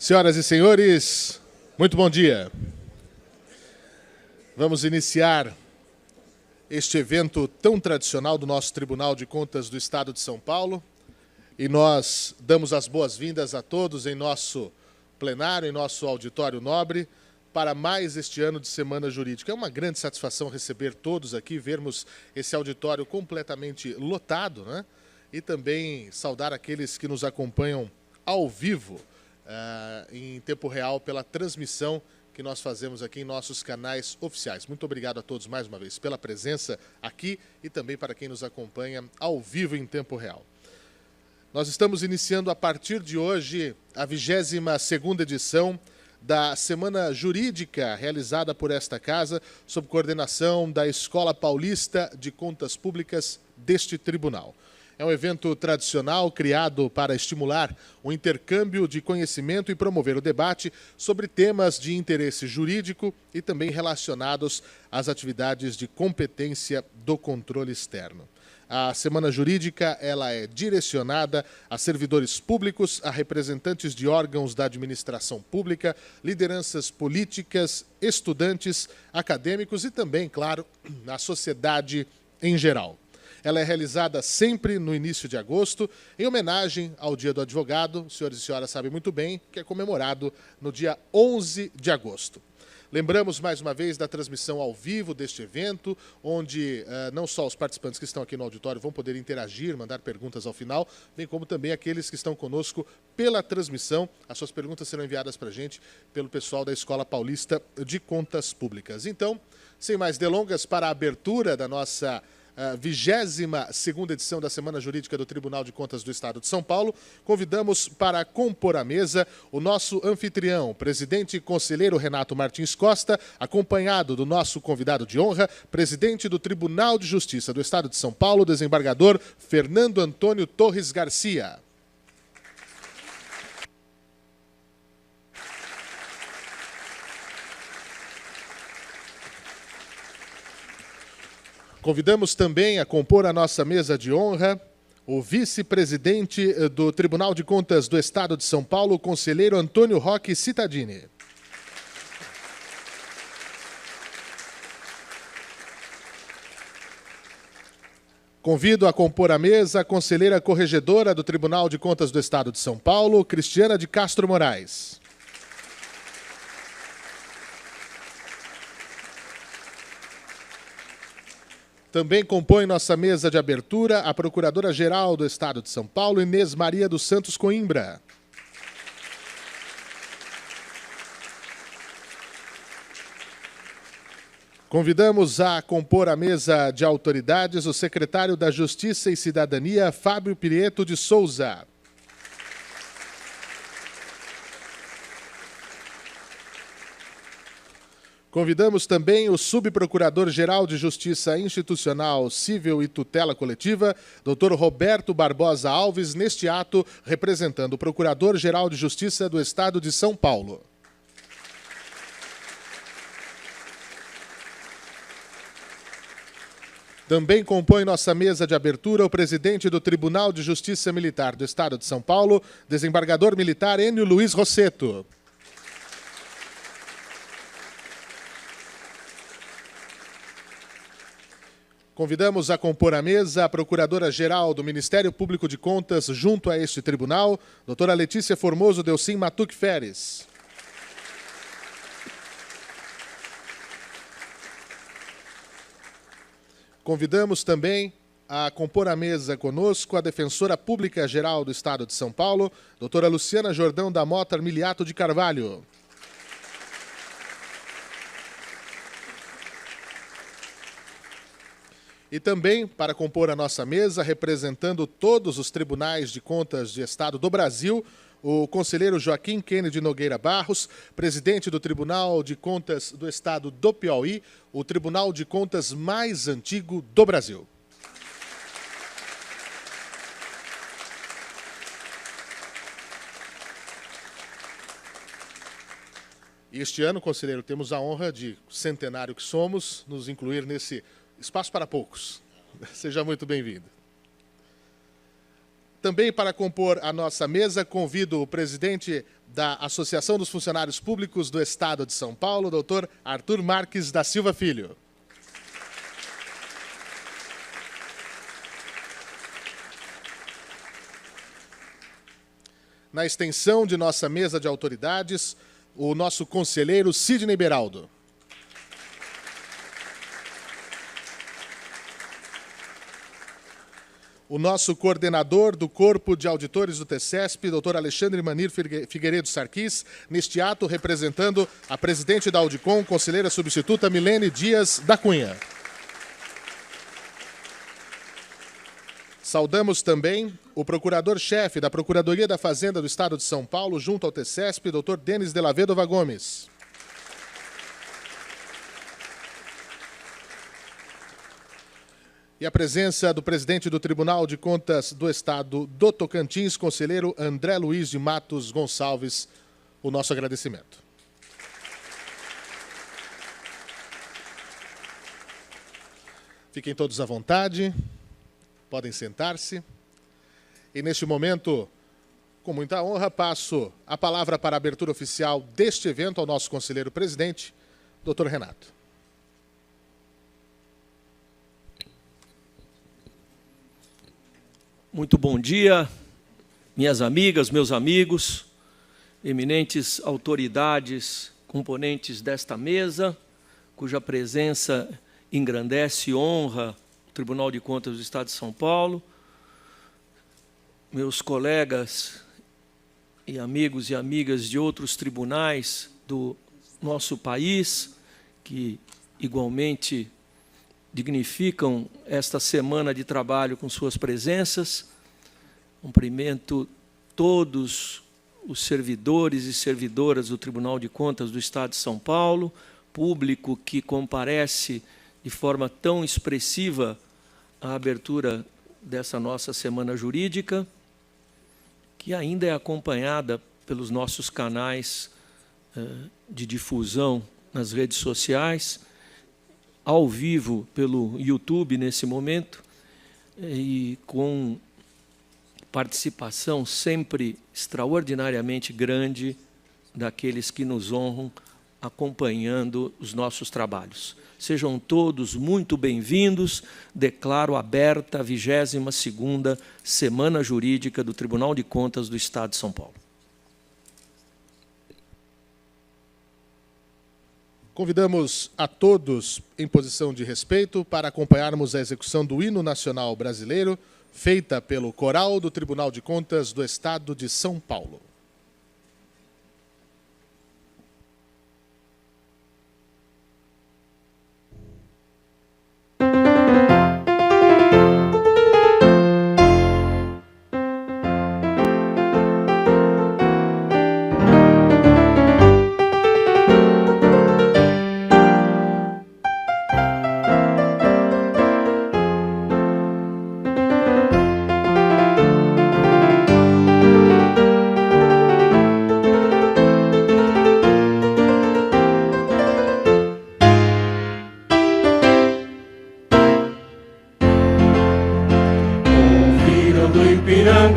Senhoras e senhores, muito bom dia. Vamos iniciar este evento tão tradicional do nosso Tribunal de Contas do Estado de São Paulo. E nós damos as boas-vindas a todos em nosso plenário, em nosso auditório nobre, para mais este ano de Semana Jurídica. É uma grande satisfação receber todos aqui, vermos esse auditório completamente lotado, né? E também saudar aqueles que nos acompanham ao vivo, em tempo real, pela transmissão que nós fazemos aqui em nossos canais oficiais. Muito obrigado a todos mais uma vez pela presença aqui e também para quem nos acompanha ao vivo em tempo real. Nós estamos iniciando a partir de hoje a 22ª edição da Semana Jurídica realizada por esta casa, sob coordenação da Escola Paulista de Contas Públicas deste tribunal. É um evento tradicional criado para estimular o intercâmbio de conhecimento e promover o debate sobre temas de interesse jurídico e também relacionados às atividades de competência do controle externo. A Semana Jurídica ela é direcionada a servidores públicos, a representantes de órgãos da administração pública, lideranças políticas, estudantes, acadêmicos e também, claro, a sociedade em geral. Ela é realizada sempre no início de agosto, em homenagem ao Dia do Advogado, os senhores e senhoras sabem muito bem, que é comemorado no dia 11 de agosto. Lembramos mais uma vez da transmissão ao vivo deste evento, onde não só os participantes que estão aqui no auditório vão poder interagir, mandar perguntas ao final, bem como também aqueles que estão conosco pela transmissão. As suas perguntas serão enviadas para a gente pelo pessoal da Escola Paulista de Contas Públicas. Então, sem mais delongas, para a abertura da nossa 22ª edição da Semana Jurídica do Tribunal de Contas do Estado de São Paulo, convidamos para compor a mesa o nosso anfitrião, presidente e conselheiro Renato Martins Costa, acompanhado do nosso convidado de honra, presidente do Tribunal de Justiça do Estado de São Paulo, desembargador Fernando Antônio Torres Garcia. Convidamos também a compor a nossa mesa de honra o vice-presidente do Tribunal de Contas do Estado de São Paulo, o conselheiro Antônio Roque Cittadini. Convido a compor a mesa a conselheira corregedora do Tribunal de Contas do Estado de São Paulo, Cristiana de Castro Moraes. Também compõe nossa mesa de abertura a Procuradora-Geral do Estado de São Paulo, Inês Maria dos Santos Coimbra. Convidamos a compor a mesa de autoridades o secretário da Justiça e Cidadania, Fábio Prieto de Souza. Convidamos também o subprocurador-geral de Justiça Institucional, Civil e Tutela Coletiva, Dr. Roberto Barbosa Alves, neste ato, representando o Procurador-Geral de Justiça do Estado de São Paulo. Também compõe nossa mesa de abertura o presidente do Tribunal de Justiça Militar do Estado de São Paulo, desembargador militar Enio Luiz Rosseto. Convidamos a compor a mesa a Procuradora-Geral do Ministério Público de Contas junto a este tribunal, doutora Letícia Formoso Delcim Matuque Feres. Convidamos também a compor a mesa conosco a Defensora Pública Geral do Estado de São Paulo, doutora Luciana Jordão da Mota Armiliato de Carvalho. E também, para compor a nossa mesa, representando todos os tribunais de contas de Estado do Brasil, o conselheiro Joaquim Kennedy Nogueira Barros, presidente do Tribunal de Contas do Estado do Piauí, o tribunal de contas mais antigo do Brasil. E este ano, conselheiro, temos a honra de, centenário que somos, nos incluir nesse Espaço para Poucos. Seja muito bem-vindo. Também para compor a nossa mesa, convido o presidente da Associação dos Funcionários Públicos do Estado de São Paulo, doutor Arthur Marques da Silva Filho. Na extensão de nossa mesa de autoridades, o nosso conselheiro Sidney Beraldo. O nosso coordenador do Corpo de Auditores do TCESP, doutor Alexandre Manir Figueiredo Sarquis, neste ato representando a presidente da Audicom, conselheira substituta Milene Dias da Cunha. Saudamos também o procurador-chefe da Procuradoria da Fazenda do Estado de São Paulo, junto ao TCESP, doutor Denis de la Vedova Gomes. E a presença do presidente do Tribunal de Contas do Estado do Tocantins, conselheiro André Luiz de Matos Gonçalves, o nosso agradecimento. Fiquem todos à vontade, podem sentar-se. E neste momento, com muita honra, passo a palavra para a abertura oficial deste evento ao nosso conselheiro presidente, doutor Renato. Muito bom dia, minhas amigas, meus amigos, eminentes autoridades, componentes desta mesa, cuja presença engrandece e honra o Tribunal de Contas do Estado de São Paulo, meus colegas e amigas de outros tribunais do nosso país, que igualmente dignificam esta semana de trabalho com suas presenças. Cumprimento todos os servidores e servidoras do Tribunal de Contas do Estado de São Paulo, público que comparece de forma tão expressiva à abertura dessa nossa semana jurídica, que ainda é acompanhada pelos nossos canais de difusão nas redes sociais, ao vivo pelo YouTube nesse momento, e com participação sempre extraordinariamente grande daqueles que nos honram acompanhando os nossos trabalhos. Sejam todos muito bem-vindos. Declaro aberta a 22ª Semana Jurídica do Tribunal de Contas do Estado de São Paulo. Convidamos a todos em posição de respeito para acompanharmos a execução do Hino Nacional Brasileiro, feita pelo Coral do Tribunal de Contas do Estado de São Paulo.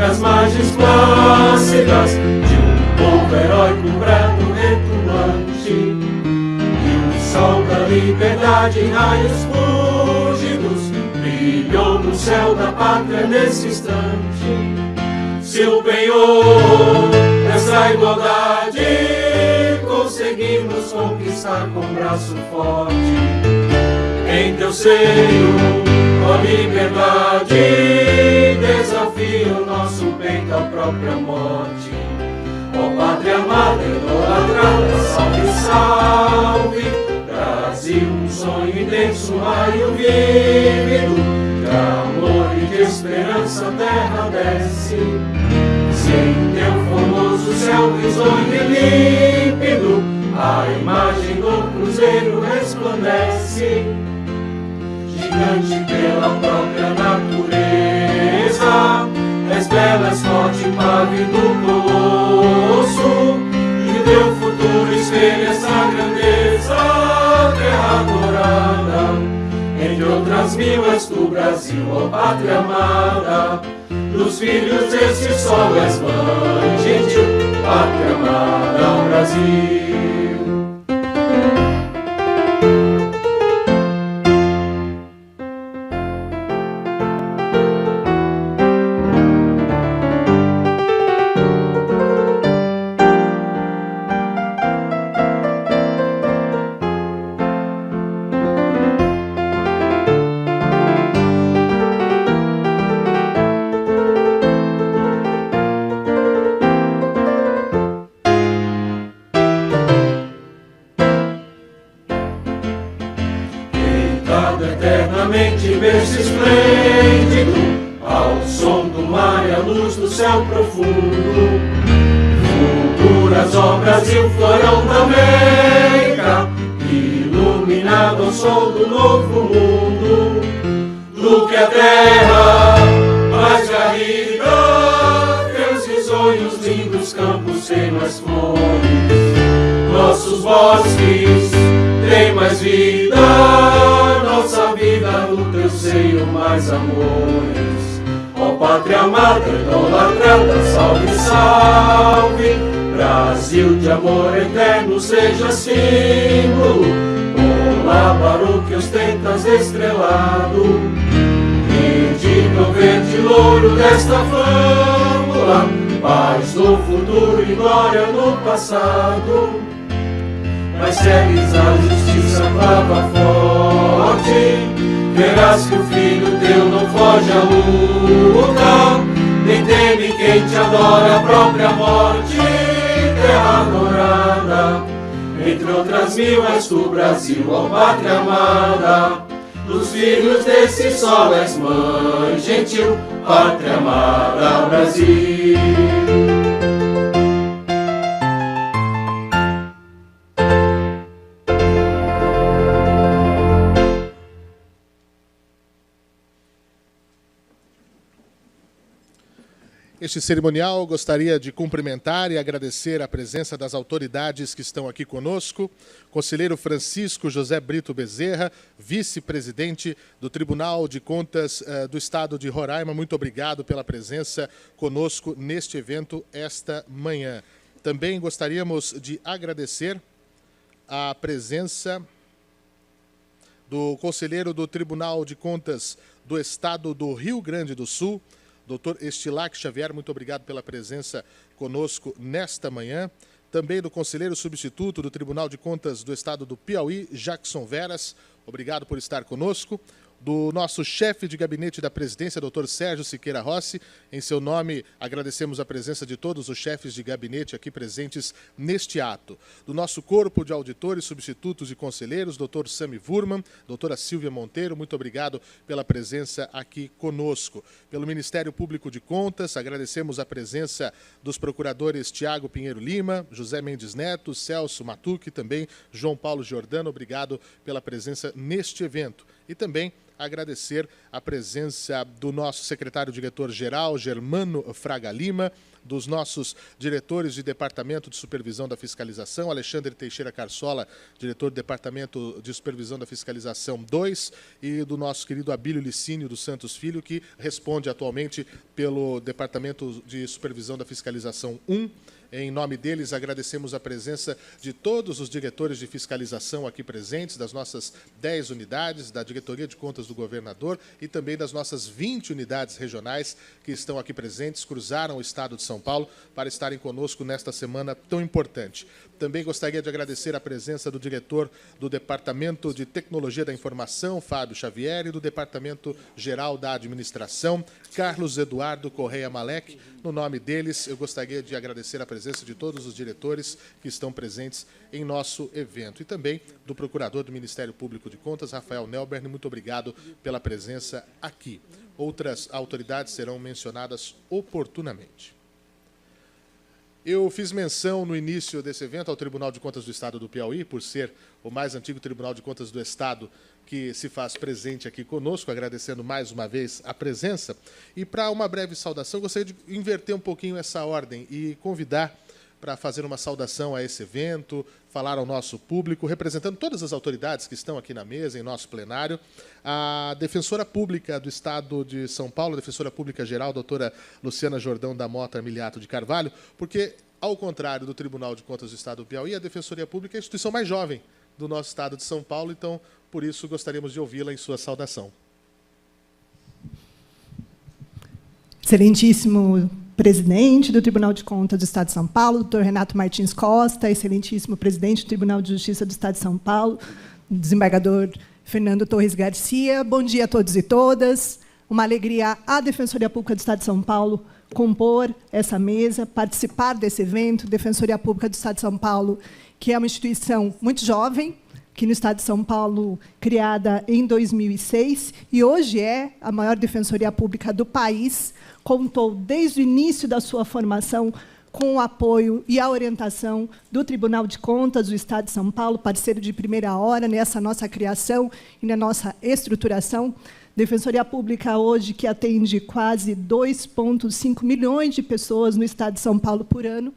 As margens plácidas de um povo heróico, brado retumbante, e o sol da liberdade em raios fúlgidos brilhou no céu da pátria nesse instante. Seu penhor, nessa igualdade, conseguimos conquistar com braço forte. Em teu seio, ó liberdade, desafia o nosso peito à própria morte. Ó pátria amada, idolatrada, salve, salve. Brasil, um sonho intenso, um raio vívido, de amor e de esperança a terra desce. Se em teu formoso céu risonho e límpido, a imagem do cruzeiro resplandece. Gigante pela própria natureza, és bela, és forte, pávido colosso, e teu futuro espelha essa grandeza, terra dourada, entre outras mil és tu, Brasil, ó pátria amada. Dos filhos desse sol és mãe gentil, pátria amada, ó Brasil. Eternamente berço esplêndido, ao som do mar e à luz do céu profundo, futuras ó Brasil, florão da América, iluminado ao sol do novo mundo, do que a terra mais garrida, teus risonhos lindos campos têm mais flores, nossos bosques têm mais vida, nossa vida no teu seio mais amores. Ó pátria amada, idolatrada, salve, salve, Brasil de amor eterno seja símbolo, olá barão que ostentas estrelado, indigno verde louro desta flâmula, paz no futuro e glória no passado. Mas segues a justiça brava forte, verás que o filho teu não foge à luta, nem teme quem te adora a própria morte, terra adorada. Entre outras mil és tu, Brasil, ó pátria amada. Dos filhos desse sol és mãe gentil, pátria amada, Brasil. Este cerimonial gostaria de cumprimentar e agradecer a presença das autoridades que estão aqui conosco. Conselheiro Francisco José Brito Bezerra, vice-presidente do Tribunal de Contas do Estado de Roraima, muito obrigado pela presença conosco neste evento esta manhã. Também gostaríamos de agradecer a presença do conselheiro do Tribunal de Contas do Estado do Rio Grande do Sul, Dr. Estilac Xavier, muito obrigado pela presença conosco nesta manhã. Também do conselheiro substituto do Tribunal de Contas do Estado do Piauí, Jackson Veras, obrigado por estar conosco. Do nosso chefe de gabinete da presidência, Dr. Sérgio Siqueira Rossi. Em seu nome, agradecemos a presença de todos os chefes de gabinete aqui presentes neste ato. Do nosso corpo de auditores, substitutos e conselheiros, Dr. Sami Wurman, doutora Silvia Monteiro, muito obrigado pela presença aqui conosco. Pelo Ministério Público de Contas, agradecemos a presença dos procuradores Tiago Pinheiro Lima, José Mendes Neto, Celso Matuque e também João Paulo Giordano, obrigado pela presença neste evento. E também agradecer a presença do nosso secretário-diretor-geral, Germano Fraga Lima, dos nossos diretores de Departamento de Supervisão da Fiscalização, Alexandre Teixeira Carsola, diretor do Departamento de Supervisão da Fiscalização 2, e do nosso querido Abílio Licínio dos Santos Filho, que responde atualmente pelo Departamento de Supervisão da Fiscalização 1. Em nome deles, agradecemos a presença de todos os diretores de fiscalização aqui presentes, das nossas 10 unidades, da Diretoria de Contas do Governador e também das nossas 20 unidades regionais que estão aqui presentes, cruzaram o estado de São Paulo para estarem conosco nesta semana tão importante. Também gostaria de agradecer a presença do diretor do Departamento de Tecnologia da Informação, Fábio Xavier, e do Departamento Geral da Administração, Carlos Eduardo Correia Malek. No nome deles, eu gostaria de agradecer a presença de todos os diretores que estão presentes em nosso evento. E também do Procurador do Ministério Público de Contas, Rafael Nelbern, muito obrigado pela presença aqui. Outras autoridades serão mencionadas oportunamente. Eu fiz menção no início desse evento ao Tribunal de Contas do Estado do Piauí, por ser o mais antigo Tribunal de Contas do Estado que se faz presente aqui conosco, agradecendo mais uma vez a presença. E para uma breve saudação, gostaria de inverter um pouquinho essa ordem e convidar para fazer uma saudação a esse evento, falar ao nosso público, representando todas as autoridades que estão aqui na mesa, em nosso plenário, a Defensora Pública do Estado de São Paulo, a Defensora Pública Geral, doutora Luciana Jordão da Mota Armiliato de Carvalho, porque, ao contrário do Tribunal de Contas do Estado do Piauí, a Defensoria Pública é a instituição mais jovem do nosso Estado de São Paulo, então, por isso, gostaríamos de ouvi-la em sua saudação. Excelentíssimo presidente do Tribunal de Contas do Estado de São Paulo, doutor Renato Martins Costa, excelentíssimo presidente do Tribunal de Justiça do Estado de São Paulo, desembargador Fernando Torres Garcia, bom dia a todos e todas. Uma alegria à Defensoria Pública do Estado de São Paulo compor essa mesa, participar desse evento. Defensoria Pública do Estado de São Paulo, que é uma instituição muito jovem, que no Estado de São Paulo, criada em 2006, e hoje é a maior defensoria pública do país, contou desde o início da sua formação com o apoio e a orientação do Tribunal de Contas do Estado de São Paulo, parceiro de primeira hora nessa nossa criação e na nossa estruturação. Defensoria Pública hoje que atende quase 2,5 milhões de pessoas no Estado de São Paulo por ano.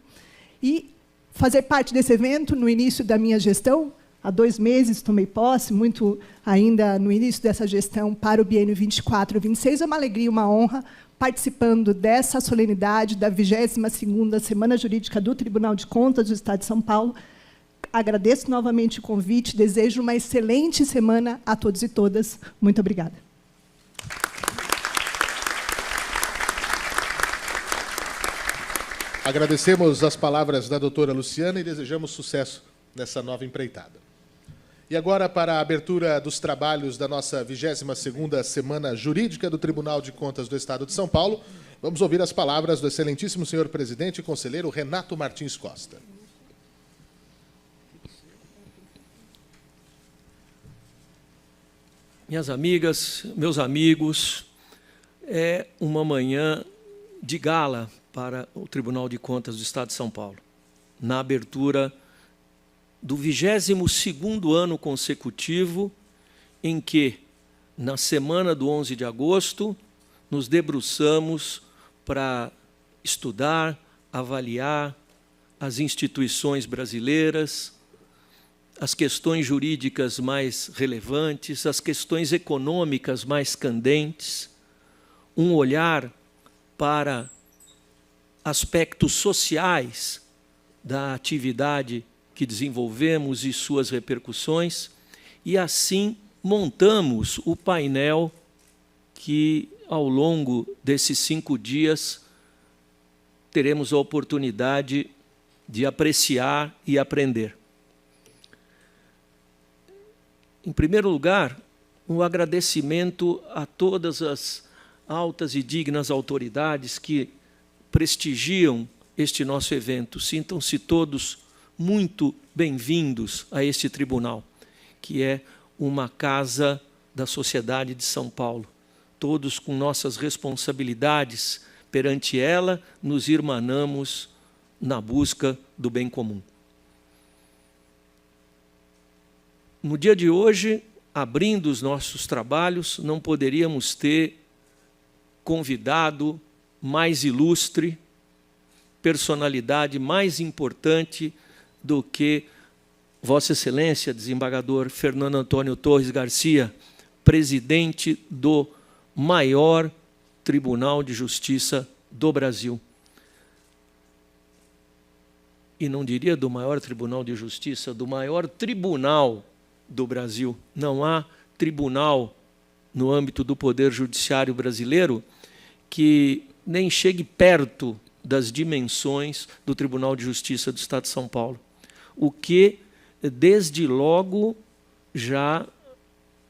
E fazer parte desse evento no início da minha gestão, há 2 meses tomei posse, muito ainda no início dessa gestão para o biênio 24-26, é uma alegria, uma honra, participando dessa solenidade da 22ª Semana Jurídica do Tribunal de Contas do Estado de São Paulo. Agradeço novamente o convite, desejo uma excelente semana a todos e todas. Muito obrigada. Agradecemos as palavras da doutora Luciana e desejamos sucesso nessa nova empreitada. E agora, para a abertura dos trabalhos da nossa 22ª Semana Jurídica do Tribunal de Contas do Estado de São Paulo, vamos ouvir as palavras do excelentíssimo senhor presidente e conselheiro Renato Martins Costa. Minhas amigas, meus amigos, é uma manhã de gala para o Tribunal de Contas do Estado de São Paulo, na abertura do 22º ano consecutivo em que, na semana do 11 de agosto, nos debruçamos para estudar, avaliar as instituições brasileiras, as questões jurídicas mais relevantes, as questões econômicas mais candentes, um olhar para aspectos sociais da atividade que desenvolvemos e suas repercussões, e assim montamos o painel que, ao longo desses 5 dias, teremos a oportunidade de apreciar e aprender. Em primeiro lugar, um agradecimento a todas as altas e dignas autoridades que prestigiam este nosso evento. Sintam-se todos muito bem-vindos a este tribunal, que é uma casa da sociedade de São Paulo. Todos com nossas responsabilidades perante ela, nos irmanamos na busca do bem comum. No dia de hoje, abrindo os nossos trabalhos, não poderíamos ter convidado mais ilustre, personalidade mais importante do que Vossa Excelência, desembargador Fernando Antônio Torres Garcia, presidente do maior Tribunal de Justiça do Brasil. E não diria do maior Tribunal de Justiça, do maior tribunal do Brasil. Não há tribunal no âmbito do Poder Judiciário brasileiro que nem chegue perto das dimensões do Tribunal de Justiça do Estado de São Paulo, o que, desde logo, já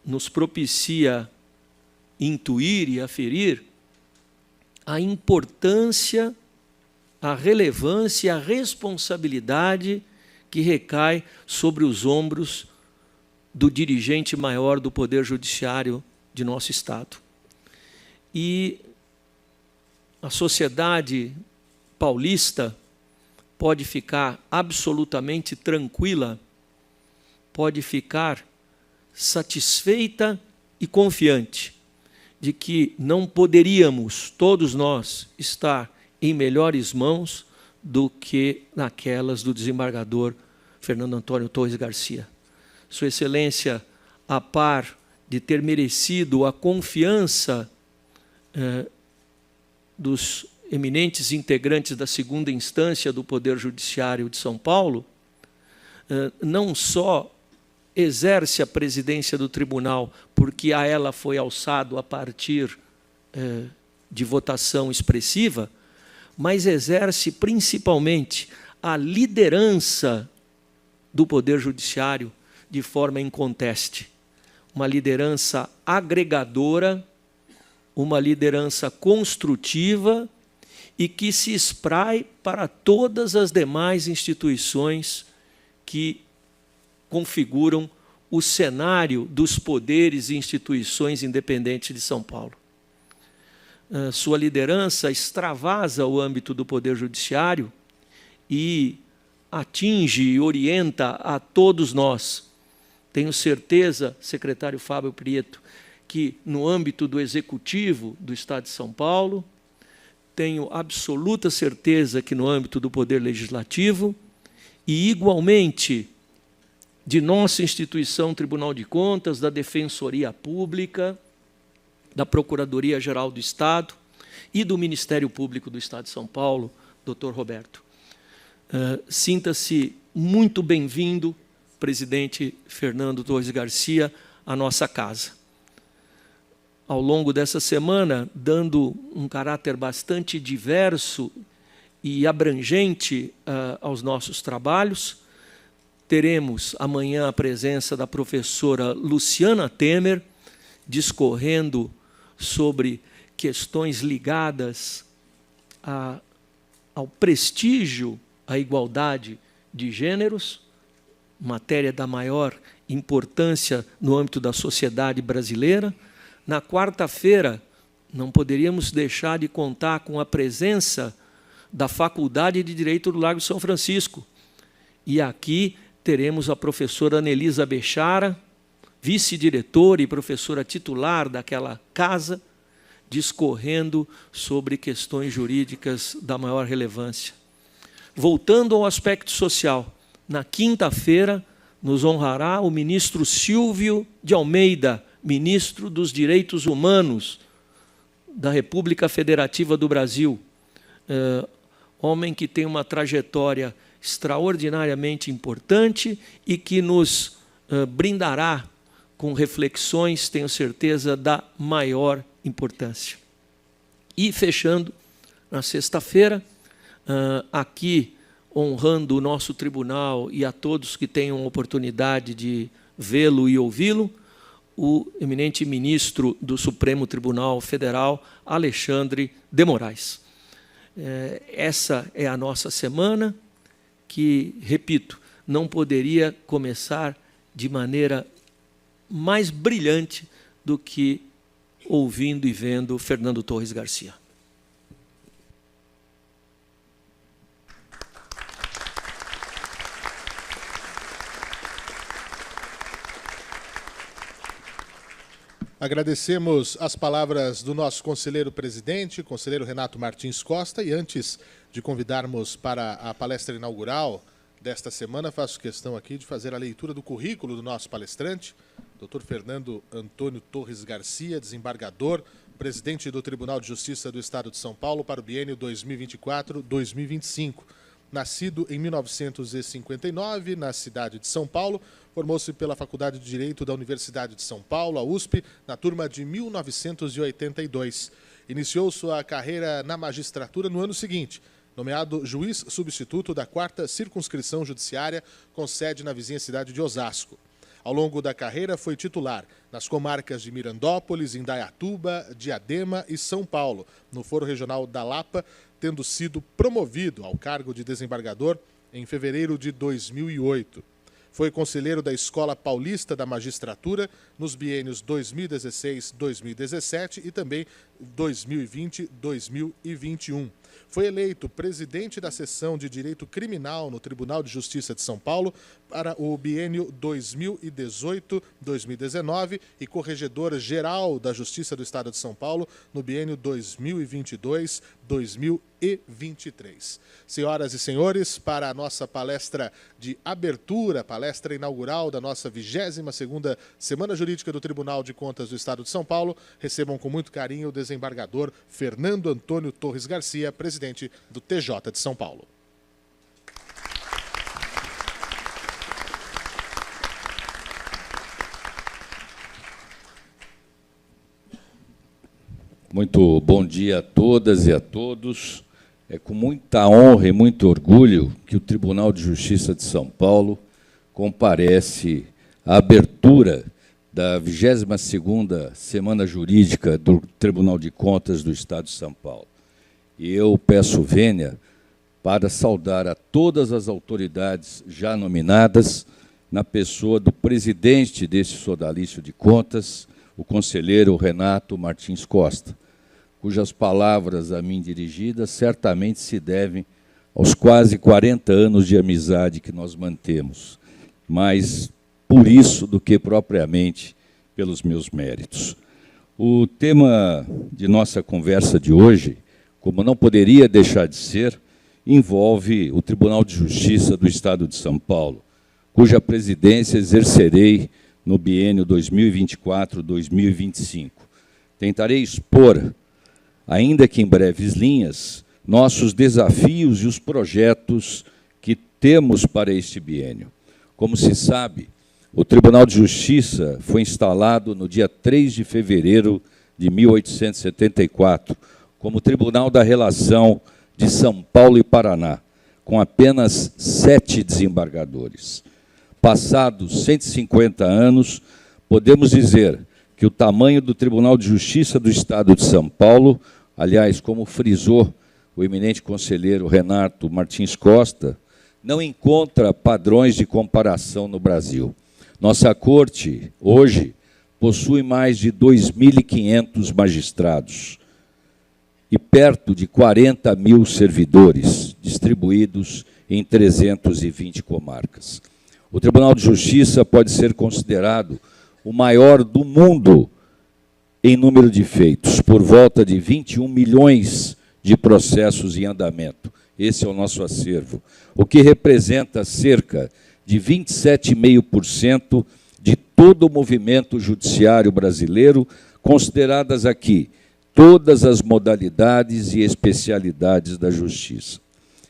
nos propicia intuir e aferir a importância, a relevância e a responsabilidade que recai sobre os ombros do dirigente maior do Poder Judiciário de nosso Estado. E a sociedade paulista pode ficar absolutamente tranquila, pode ficar satisfeita e confiante de que não poderíamos, todos nós, estar em melhores mãos do que naquelas do desembargador Fernando Antônio Torres Garcia. Sua Excelência, a par de ter merecido a confiança dos eminentes integrantes da segunda instância do Poder Judiciário de São Paulo, não só exerce a presidência do tribunal, porque a ela foi alçado a partir de votação expressiva, mas exerce principalmente a liderança do Poder Judiciário de forma inconteste. Uma liderança agregadora, uma liderança construtiva e que se espraie para todas as demais instituições que configuram o cenário dos poderes e instituições independentes de São Paulo. Sua liderança extravasa o âmbito do Poder Judiciário e atinge e orienta a todos nós. Tenho certeza, secretário Fábio Prieto, que no âmbito do Executivo do Estado de São Paulo, tenho absoluta certeza que no âmbito do Poder Legislativo e, igualmente, de nossa instituição Tribunal de Contas, da Defensoria Pública, da Procuradoria-Geral do Estado e do Ministério Público do Estado de São Paulo, Dr. Roberto. Sinta-se muito bem-vindo, presidente Fernando Torres Garcia, à nossa casa. Ao longo dessa semana, dando um caráter bastante diverso e abrangente aos nossos trabalhos, teremos amanhã a presença da professora Luciana Temer, discorrendo sobre questões ligadas ao prestígio, à igualdade de gêneros, matéria da maior importância no âmbito da sociedade brasileira. Na quarta-feira, não poderíamos deixar de contar com a presença da Faculdade de Direito do Largo de São Francisco. E aqui teremos a professora Anelisa Bechara, vice-diretora e professora titular daquela casa, discorrendo sobre questões jurídicas da maior relevância. Voltando ao aspecto social, na quinta-feira nos honrará o ministro Silvio de Almeida, ministro dos Direitos Humanos da República Federativa do Brasil, homem que tem uma trajetória extraordinariamente importante e que nos brindará com reflexões, tenho certeza, da maior importância. E, fechando, na sexta-feira, aqui, honrando o nosso tribunal e a todos que tenham oportunidade de vê-lo e ouvi-lo, o eminente ministro do Supremo Tribunal Federal, Alexandre de Moraes. Essa é a nossa semana que, repito, não poderia começar de maneira mais brilhante do que ouvindo e vendo Fernando Torres Garcia. Agradecemos as palavras do nosso conselheiro-presidente, conselheiro Renato Martins Costa, e antes de convidarmos para a palestra inaugural desta semana, faço questão aqui de fazer a leitura do currículo do nosso palestrante, Dr. Fernando Antônio Torres Garcia, desembargador, presidente do Tribunal de Justiça do Estado de São Paulo para o biênio 2024-2025. Nascido em 1959, na cidade de São Paulo, formou-se pela Faculdade de Direito da Universidade de São Paulo, a USP, na turma de 1982. Iniciou sua carreira na magistratura no ano seguinte, nomeado juiz substituto da 4ª Circunscrição Judiciária, com sede na vizinha cidade de Osasco. Ao longo da carreira, foi titular nas comarcas de Mirandópolis, Indaiatuba, Diadema e São Paulo, no Foro Regional da Lapa, tendo sido promovido ao cargo de desembargador em fevereiro de 2008. Foi conselheiro da Escola Paulista da Magistratura nos biênios 2016-2017 e também 2020-2021. Foi eleito presidente da seção de Direito Criminal no Tribunal de Justiça de São Paulo para o biênio 2018-2019 e corregedor-geral da Justiça do Estado de São Paulo no biênio 2022-2023. Senhoras e senhores, para a nossa palestra de abertura, palestra inaugural da nossa 22ª Semana Jurídica do Tribunal de Contas do Estado de São Paulo, recebam com muito carinho o desembargador Fernando Antônio Torres Garcia, presidente do TJ de São Paulo. Muito bom dia a todas e a todos. É com muita honra e muito orgulho que o Tribunal de Justiça de São Paulo comparece à abertura da 22ª Semana Jurídica do Tribunal de Contas do Estado de São Paulo. E eu peço vênia para saudar a todas as autoridades já nominadas, na pessoa do presidente desse sodalício de contas, o conselheiro Renato Martins Costa, cujas palavras a mim dirigidas certamente se devem aos quase 40 anos de amizade que nós mantemos, mas por isso do que propriamente pelos meus méritos. O tema de nossa conversa de hoje, como não poderia deixar de ser, envolve o Tribunal de Justiça do Estado de São Paulo, cuja presidência exercerei no biênio 2024-2025. Tentarei expor, ainda que em breves linhas, nossos desafios e os projetos que temos para este biênio. Como se sabe, o Tribunal de Justiça foi instalado no dia 3 de fevereiro de 1874, como Tribunal da Relação de São Paulo e Paraná, com apenas 7 desembargadores. Passados 150 anos, podemos dizer que o tamanho do Tribunal de Justiça do Estado de São Paulo, aliás, como frisou o eminente conselheiro Renato Martins Costa, não encontra padrões de comparação no Brasil. Nossa Corte, hoje, possui mais de 2.500 magistrados e perto de 40 mil servidores, distribuídos em 320 comarcas. O Tribunal de Justiça pode ser considerado o maior do mundo em número de feitos, por volta de 21 milhões de processos em andamento. Esse é o nosso acervo, o que representa cerca de 27,5% de todo o movimento judiciário brasileiro, consideradas aqui todas as modalidades e especialidades da justiça.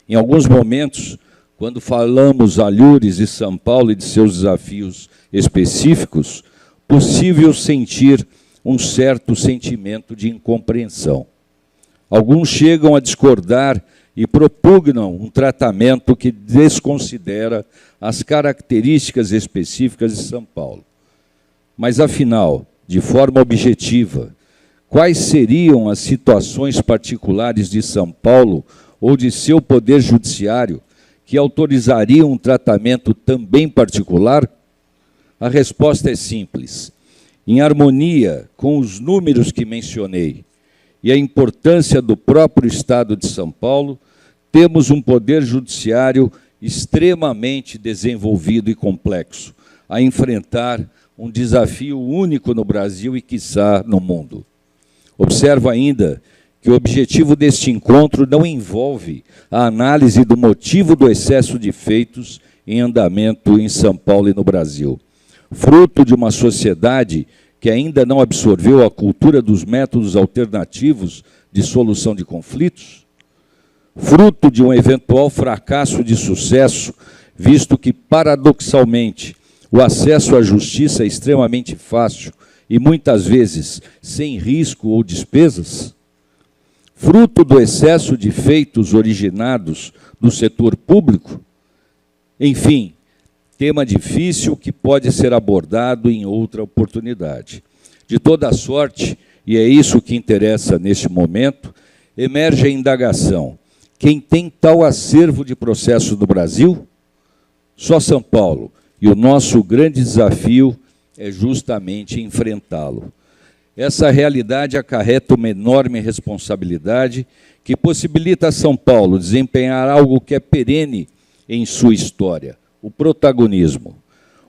Em alguns momentos, quando falamos alhures de São Paulo e de seus desafios específicos, possível sentir um certo sentimento de incompreensão. Alguns chegam a discordar e propugnam um tratamento que desconsidera as características específicas de São Paulo. Mas, afinal, de forma objetiva, quais seriam as situações particulares de São Paulo ou de seu poder judiciário que autorizariam um tratamento também particular? A resposta é simples. Em harmonia com os números que mencionei e a importância do próprio Estado de São Paulo, temos um poder judiciário extremamente desenvolvido e complexo, a enfrentar um desafio único no Brasil e, quiçá, no mundo. Observo ainda que o objetivo deste encontro não envolve a análise do motivo do excesso de feitos em andamento em São Paulo e no Brasil, fruto de uma sociedade que ainda não absorveu a cultura dos métodos alternativos de solução de conflitos, fruto de um eventual fracasso de sucesso, visto que, paradoxalmente, o acesso à justiça é extremamente fácil e, muitas vezes, sem risco ou despesas, fruto do excesso de feitos originados do setor público. Enfim, tema difícil que pode ser abordado em outra oportunidade. De toda sorte, e é isso que interessa neste momento, emerge a indagação: quem tem tal acervo de processo do Brasil? Só São Paulo. E o nosso grande desafio é justamente enfrentá-lo. Essa realidade acarreta uma enorme responsabilidade que possibilita a São Paulo desempenhar algo que é perene em sua história, o protagonismo.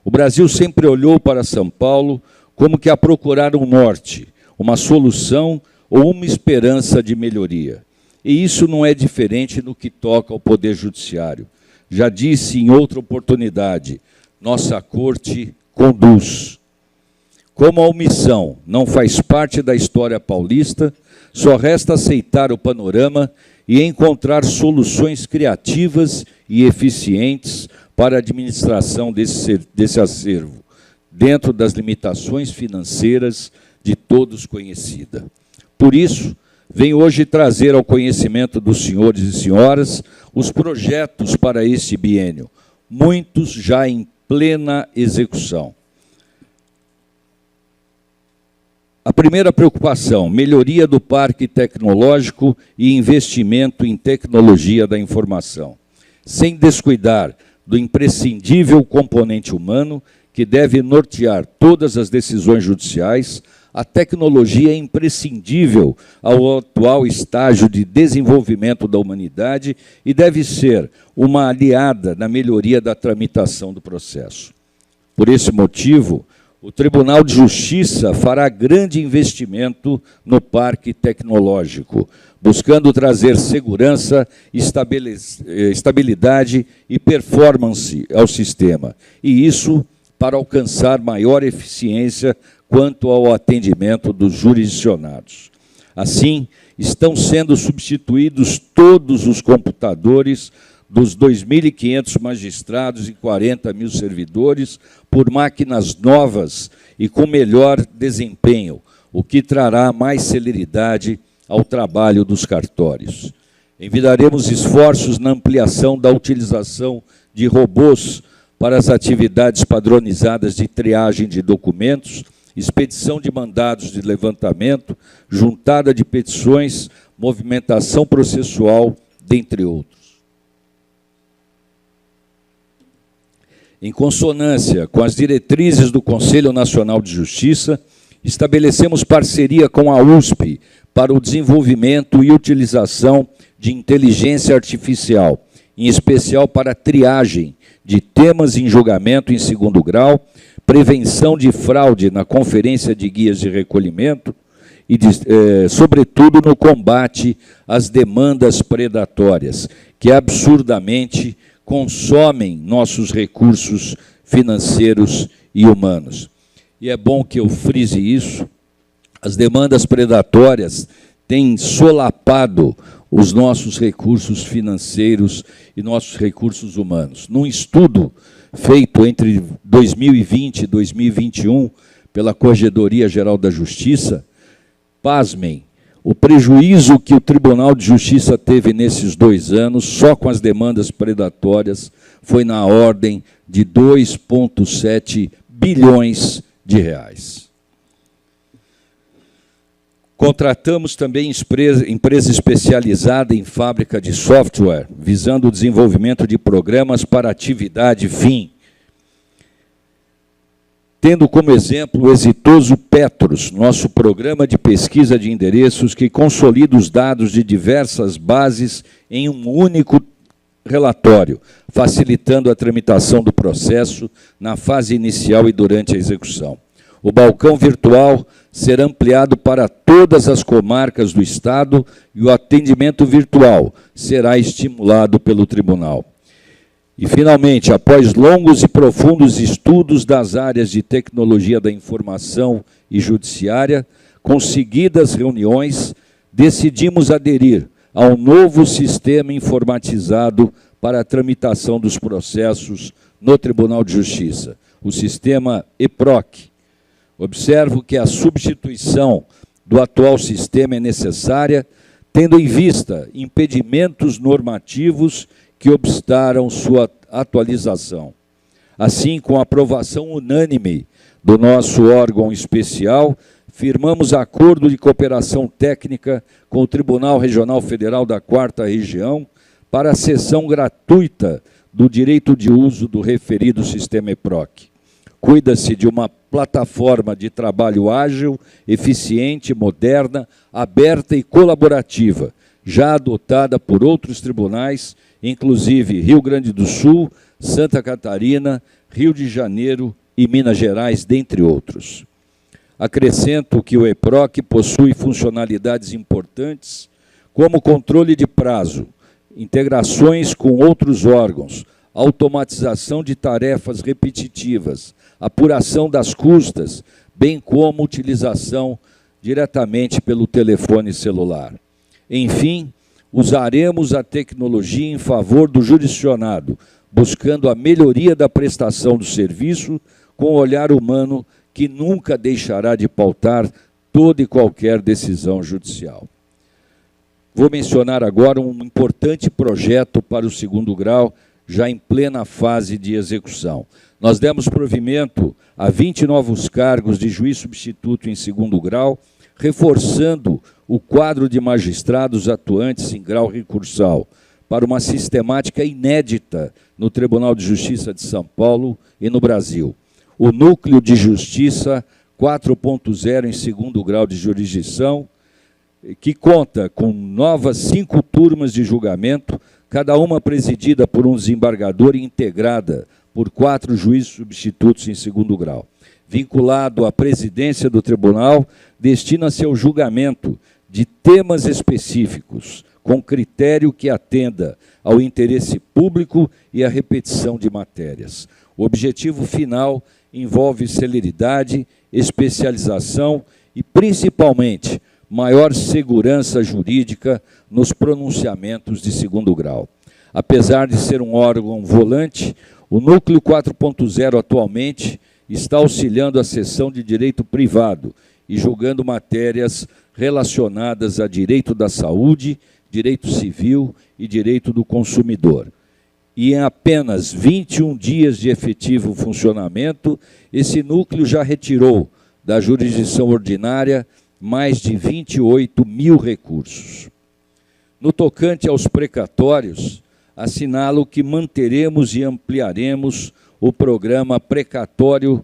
O Brasil sempre olhou para São Paulo como que a procurar um norte, uma solução ou uma esperança de melhoria. E isso não é diferente no que toca ao Poder Judiciário. Já disse em outra oportunidade, nossa corte conduz. Como a omissão não faz parte da história paulista, só resta aceitar o panorama e encontrar soluções criativas e eficientes para a administração desse acervo, dentro das limitações financeiras de todos conhecida. Por isso, venho hoje trazer ao conhecimento dos senhores e senhoras os projetos para este biênio, muitos já em plena execução. A primeira preocupação, melhoria do parque tecnológico e investimento em tecnologia da informação, sem descuidar do imprescindível componente humano que deve nortear todas as decisões judiciais. A tecnologia é imprescindível ao atual estágio de desenvolvimento da humanidade e deve ser uma aliada na melhoria da tramitação do processo. Por esse motivo, o Tribunal de Justiça fará grande investimento no parque tecnológico, buscando trazer segurança, estabilidade e performance ao sistema, e isso para alcançar maior eficiência quanto ao atendimento dos jurisdicionados. Assim, estão sendo substituídos todos os computadores dos 2.500 magistrados e 40 mil servidores por máquinas novas e com melhor desempenho, o que trará mais celeridade ao trabalho dos cartórios. Envidaremos esforços na ampliação da utilização de robôs para as atividades padronizadas de triagem de documentos, expedição de mandados de levantamento, juntada de petições, movimentação processual, dentre outros. Em consonância com as diretrizes do Conselho Nacional de Justiça, estabelecemos parceria com a USP para o desenvolvimento e utilização de inteligência artificial, em especial para a triagem de temas em julgamento em segundo grau, prevenção de fraude na conferência de guias de recolhimento e, sobretudo, no combate às demandas predatórias, que absurdamente consomem nossos recursos financeiros e humanos. E é bom que eu frise isso, as demandas predatórias têm solapado os nossos recursos financeiros e nossos recursos humanos. Num estudo feito entre 2020 e 2021 pela Corregedoria Geral da Justiça, pasmem, o prejuízo que o Tribunal de Justiça teve nesses 2 anos, só com as demandas predatórias, foi na ordem de 2,7 bilhões de reais. Contratamos também empresa especializada em fábrica de software, visando o desenvolvimento de programas para atividade fim, tendo como exemplo o exitoso Petros, nosso programa de pesquisa de endereços que consolida os dados de diversas bases em um único relatório, facilitando a tramitação do processo na fase inicial e durante a execução. O balcão virtual será ampliado para todas as comarcas do Estado e o atendimento virtual será estimulado pelo Tribunal. E, finalmente, após longos e profundos estudos das áreas de tecnologia da informação e judiciária, com seguidas reuniões, decidimos aderir ao novo sistema informatizado para a tramitação dos processos no Tribunal de Justiça, o sistema EPROC. Observo que a substituição do atual sistema é necessária, tendo em vista impedimentos normativos que obstaram sua atualização. Assim, com a aprovação unânime do nosso órgão especial, firmamos acordo de cooperação técnica com o Tribunal Regional Federal da 4ª Região para a cessão gratuita do direito de uso do referido sistema EPROC. Cuida-se de uma plataforma de trabalho ágil, eficiente, moderna, aberta e colaborativa, já adotada por outros tribunais, inclusive Rio Grande do Sul, Santa Catarina, Rio de Janeiro e Minas Gerais, dentre outros. Acrescento que o EPROC possui funcionalidades importantes, como controle de prazo, integrações com outros órgãos, automatização de tarefas repetitivas, apuração das custas, bem como utilização diretamente pelo telefone celular. Enfim, usaremos a tecnologia em favor do jurisdicionado, buscando a melhoria da prestação do serviço com o olhar humano que nunca deixará de pautar toda e qualquer decisão judicial. Vou mencionar agora um importante projeto para o segundo grau, já em plena fase de execução. Nós demos provimento a 20 novos cargos de juiz substituto em segundo grau, reforçando o quadro de magistrados atuantes em grau recursal, para uma sistemática inédita no Tribunal de Justiça de São Paulo e no Brasil. O Núcleo de Justiça 4.0 em segundo grau de jurisdição, que conta com novas 5 turmas de julgamento, cada uma presidida por um desembargador e integrada por 4 juízes substitutos em segundo grau. Vinculado à presidência do tribunal, destina-se ao julgamento de temas específicos, com critério que atenda ao interesse público e à repetição de matérias. O objetivo final envolve celeridade, especialização e, principalmente, maior segurança jurídica nos pronunciamentos de segundo grau. Apesar de ser um órgão volante, o Núcleo 4.0 atualmente está auxiliando a seção de direito privado e julgando matérias relacionadas a direito da saúde, direito civil e direito do consumidor. E em apenas 21 dias de efetivo funcionamento, esse núcleo já retirou da jurisdição ordinária mais de 28 mil recursos. No tocante aos precatórios, assinalo que manteremos e ampliaremos o programa Precatório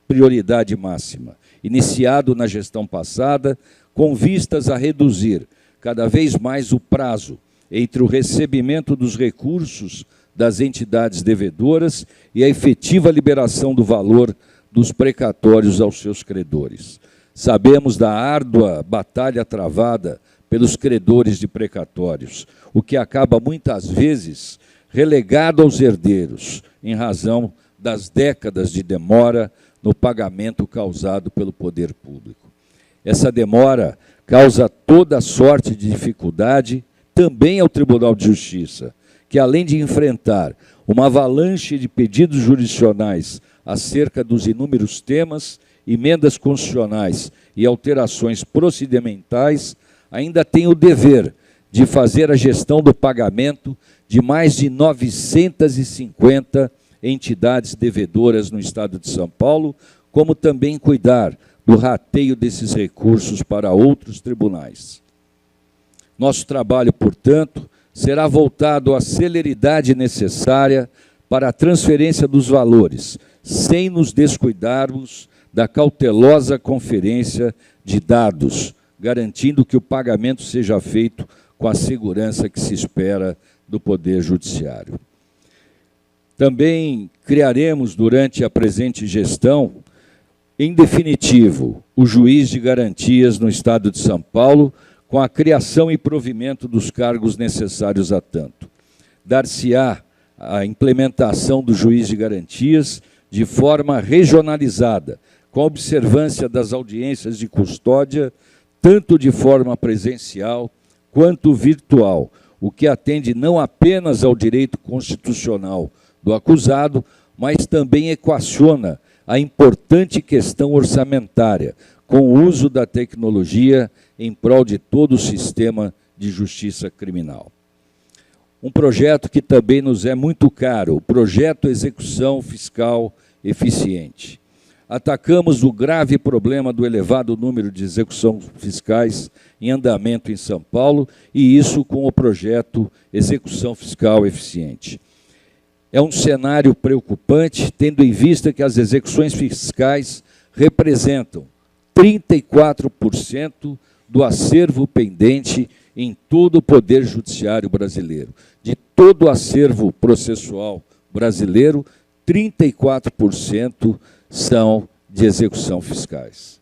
Prioridade Máxima, iniciado na gestão passada, com vistas a reduzir cada vez mais o prazo entre o recebimento dos recursos das entidades devedoras e a efetiva liberação do valor dos precatórios aos seus credores. Sabemos da árdua batalha travada pelos credores de precatórios, o que acaba muitas vezes relegado aos herdeiros, em razão das décadas de demora no pagamento causado pelo poder público. Essa demora causa toda sorte de dificuldade também ao Tribunal de Justiça, que, além de enfrentar uma avalanche de pedidos jurisdicionais acerca dos inúmeros temas, emendas constitucionais e alterações procedimentais, ainda tem o dever de fazer a gestão do pagamento de mais de 950 entidades devedoras no Estado de São Paulo, como também cuidar do rateio desses recursos para outros tribunais. Nosso trabalho, portanto, será voltado à celeridade necessária para a transferência dos valores, sem nos descuidarmos da cautelosa conferência de dados, garantindo que o pagamento seja feito com a segurança que se espera do Poder Judiciário. Também criaremos, durante a presente gestão, em definitivo, o juiz de garantias no Estado de São Paulo, com a criação e provimento dos cargos necessários a tanto. Dar-se-á a implementação do juiz de garantias de forma regionalizada, com a observância das audiências de custódia, tanto de forma presencial quanto virtual, o que atende não apenas ao direito constitucional do acusado, mas também equaciona a importante questão orçamentária, com o uso da tecnologia em prol de todo o sistema de justiça criminal. Um projeto que também nos é muito caro, o Projeto Execução Fiscal Eficiente. Atacamos o grave problema do elevado número de execuções fiscais em andamento em São Paulo, e isso com o projeto Execução Fiscal Eficiente. É um cenário preocupante, tendo em vista que as execuções fiscais representam 34% do acervo pendente em todo o Poder Judiciário brasileiro. De todo o acervo processual brasileiro, 34% são de execução fiscais.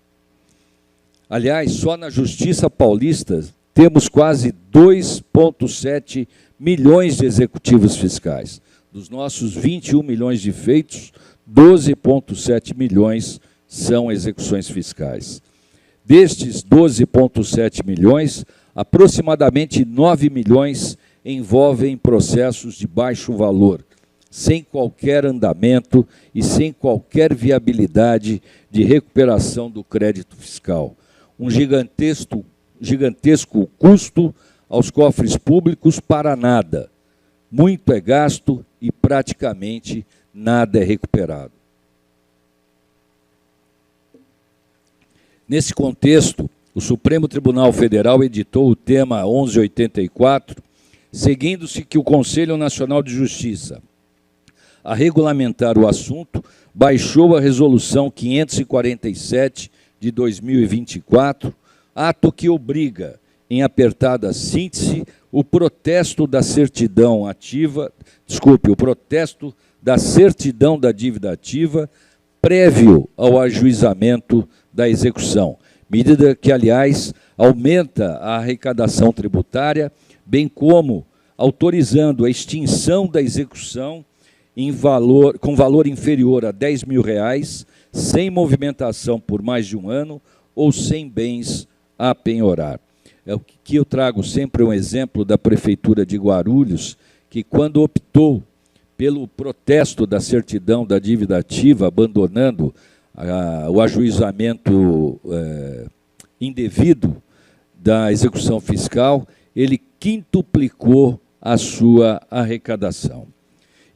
Aliás, só na Justiça Paulista temos quase 2,7 milhões de executivos fiscais. Dos nossos 21 milhões de feitos, 12,7 milhões são execuções fiscais. Destes 12,7 milhões, aproximadamente 9 milhões envolvem processos de baixo valor, sem qualquer andamento e sem qualquer viabilidade de recuperação do crédito fiscal. Um gigantesco custo aos cofres públicos para nada. Muito é gasto e praticamente nada é recuperado. Nesse contexto, o Supremo Tribunal Federal editou o tema 1184, seguindo-se que o Conselho Nacional de Justiça, a regulamentar o assunto, baixou a Resolução 547 de 2024, ato que obriga, em apertada síntese, o protesto da certidão da dívida ativa prévio ao ajuizamento da execução, medida que, aliás, aumenta a arrecadação tributária, bem como autorizando a extinção da execução com valor inferior a R$10 mil, sem movimentação por mais de um ano ou sem bens a penhorar. É o que eu trago sempre um exemplo da Prefeitura de Guarulhos, que quando optou pelo protesto da certidão da dívida ativa, abandonando o ajuizamento indevido da execução fiscal, ele quintuplicou a sua arrecadação.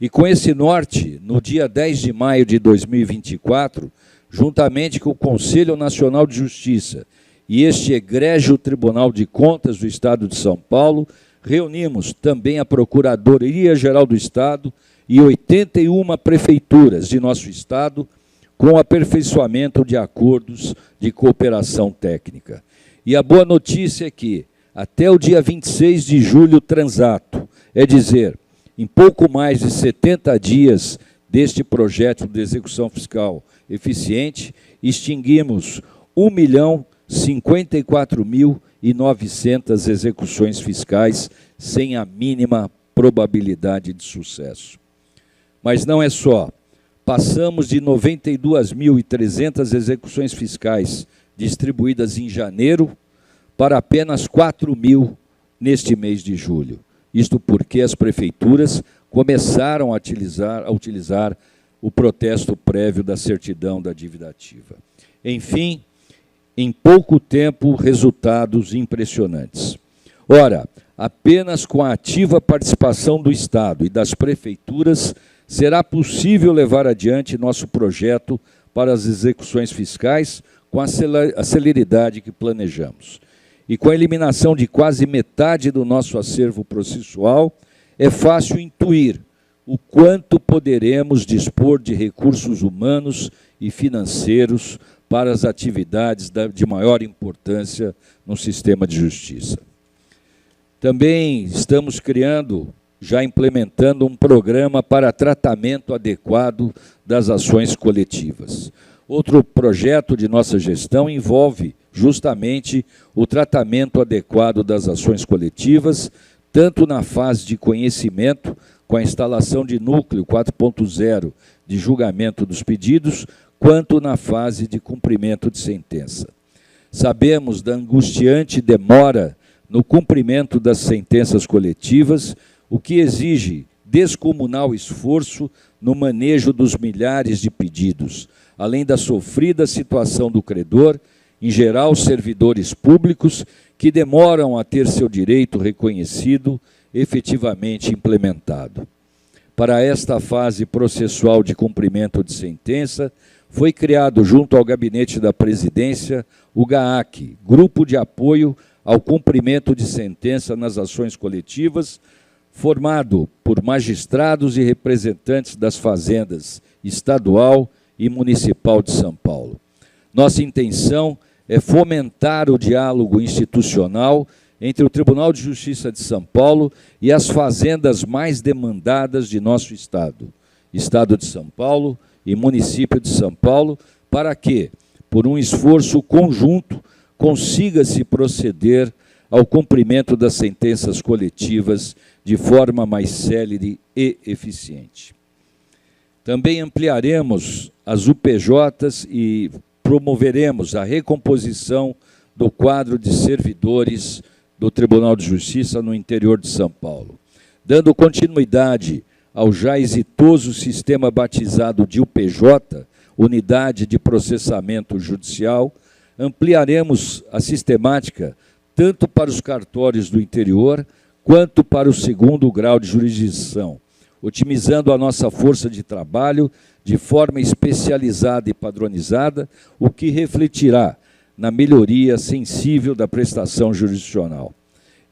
E com esse norte, no dia 10 de maio de 2024, juntamente com o Conselho Nacional de Justiça e este egrégio Tribunal de Contas do Estado de São Paulo, reunimos também a Procuradoria-Geral do Estado e 81 prefeituras de nosso Estado com aperfeiçoamento de acordos de cooperação técnica. E a boa notícia é que, até o dia 26 de julho transato, é dizer, em pouco mais de 70 dias deste projeto de execução fiscal eficiente, extinguimos 1.054.900 execuções fiscais sem a mínima probabilidade de sucesso. Mas não é só. Passamos de 92.300 execuções fiscais distribuídas em janeiro para apenas 4.000 neste mês de julho. Isto porque as prefeituras começaram a utilizar o protesto prévio da certidão da dívida ativa. Enfim, em pouco tempo, resultados impressionantes. Ora, apenas com a ativa participação do Estado e das prefeituras será possível levar adiante nosso projeto para as execuções fiscais com a celeridade que planejamos. E com a eliminação de quase metade do nosso acervo processual, é fácil intuir o quanto poderemos dispor de recursos humanos e financeiros para as atividades de maior importância no sistema de justiça. Também estamos já implementando um programa para tratamento adequado das ações coletivas. Outro projeto de nossa gestão envolve justamente o tratamento adequado das ações coletivas, tanto na fase de conhecimento, com a instalação de núcleo 4.0 de julgamento dos pedidos, quanto na fase de cumprimento de sentença. Sabemos da angustiante demora no cumprimento das sentenças coletivas, o que exige descomunal esforço no manejo dos milhares de pedidos, além da sofrida situação do credor, em geral servidores públicos, que demoram a ter seu direito reconhecido, efetivamente implementado. Para esta fase processual de cumprimento de sentença, foi criado junto ao Gabinete da Presidência o GAAC, Grupo de Apoio ao Cumprimento de Sentença nas Ações Coletivas, formado por magistrados e representantes das fazendas estadual e municipal de São Paulo. Nossa intenção é fomentar o diálogo institucional entre o Tribunal de Justiça de São Paulo e as fazendas mais demandadas de nosso Estado, Estado de São Paulo e município de São Paulo, para que, por um esforço conjunto, consiga-se proceder ao cumprimento das sentenças coletivas de forma mais célere e eficiente. Também ampliaremos as UPJs e promoveremos a recomposição do quadro de servidores do Tribunal de Justiça no interior de São Paulo, dando continuidade ao já exitoso sistema batizado de UPJ, Unidade de Processamento Judicial. Ampliaremos a sistemática tanto para os cartórios do interior quanto para o segundo grau de jurisdição, otimizando a nossa força de trabalho de forma especializada e padronizada, o que refletirá na melhoria sensível da prestação jurisdicional.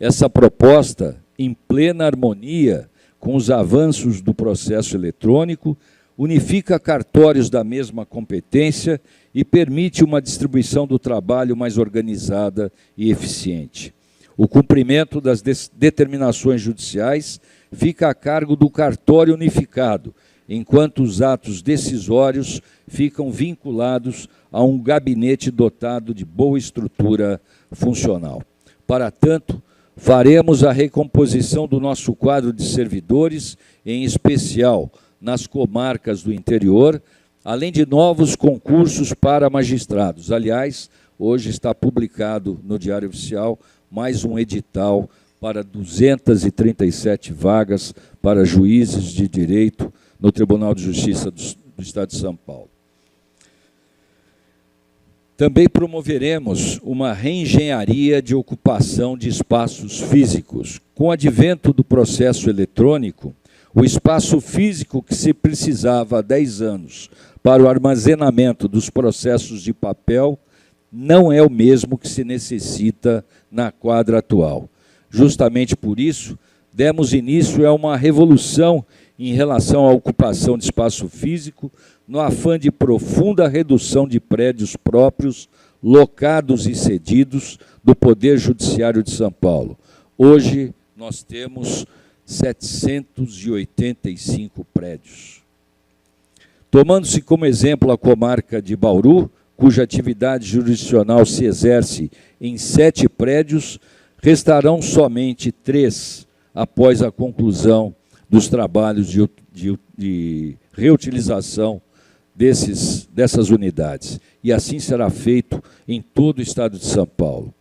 Essa proposta, em plena harmonia com os avanços do processo eletrônico, unifica cartórios da mesma competência e permite uma distribuição do trabalho mais organizada e eficiente. O cumprimento das determinações judiciais fica a cargo do cartório unificado, enquanto os atos decisórios ficam vinculados a um gabinete dotado de boa estrutura funcional. Para tanto, faremos a recomposição do nosso quadro de servidores, em especial nas comarcas do interior, além de novos concursos para magistrados. Aliás, hoje está publicado no Diário Oficial mais um edital para 237 vagas para juízes de direito no Tribunal de Justiça do Estado de São Paulo. Também promoveremos uma reengenharia de ocupação de espaços físicos. Com o advento do processo eletrônico, o espaço físico que se precisava há 10 anos para o armazenamento dos processos de papel não é o mesmo que se necessita na quadra atual. Justamente por isso, demos início a uma revolução em relação à ocupação de espaço físico, no afã de profunda redução de prédios próprios, locados e cedidos do Poder Judiciário de São Paulo. Hoje, nós temos 785 prédios. Tomando-se como exemplo a comarca de Bauru, cuja atividade jurisdicional se exerce em 7 prédios, restarão somente 3 após a conclusão dos trabalhos de reutilização dessas unidades. E assim será feito em todo o Estado de São Paulo.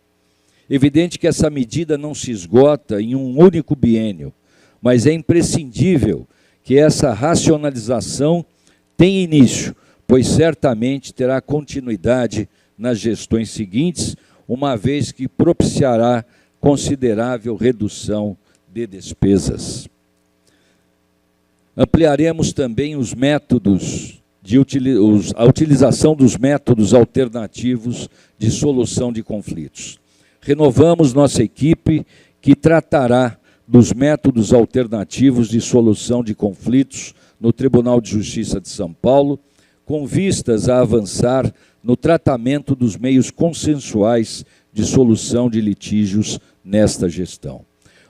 Evidente que essa medida não se esgota em um único biênio, mas é imprescindível que essa racionalização tenha início, pois certamente terá continuidade nas gestões seguintes, uma vez que propiciará considerável redução de despesas. Ampliaremos também os métodos a utilização dos métodos alternativos de solução de conflitos. Renovamos nossa equipe, que tratará dos métodos alternativos de solução de conflitos no Tribunal de Justiça de São Paulo, com vistas a avançar no tratamento dos meios consensuais de solução de litígios nesta gestão.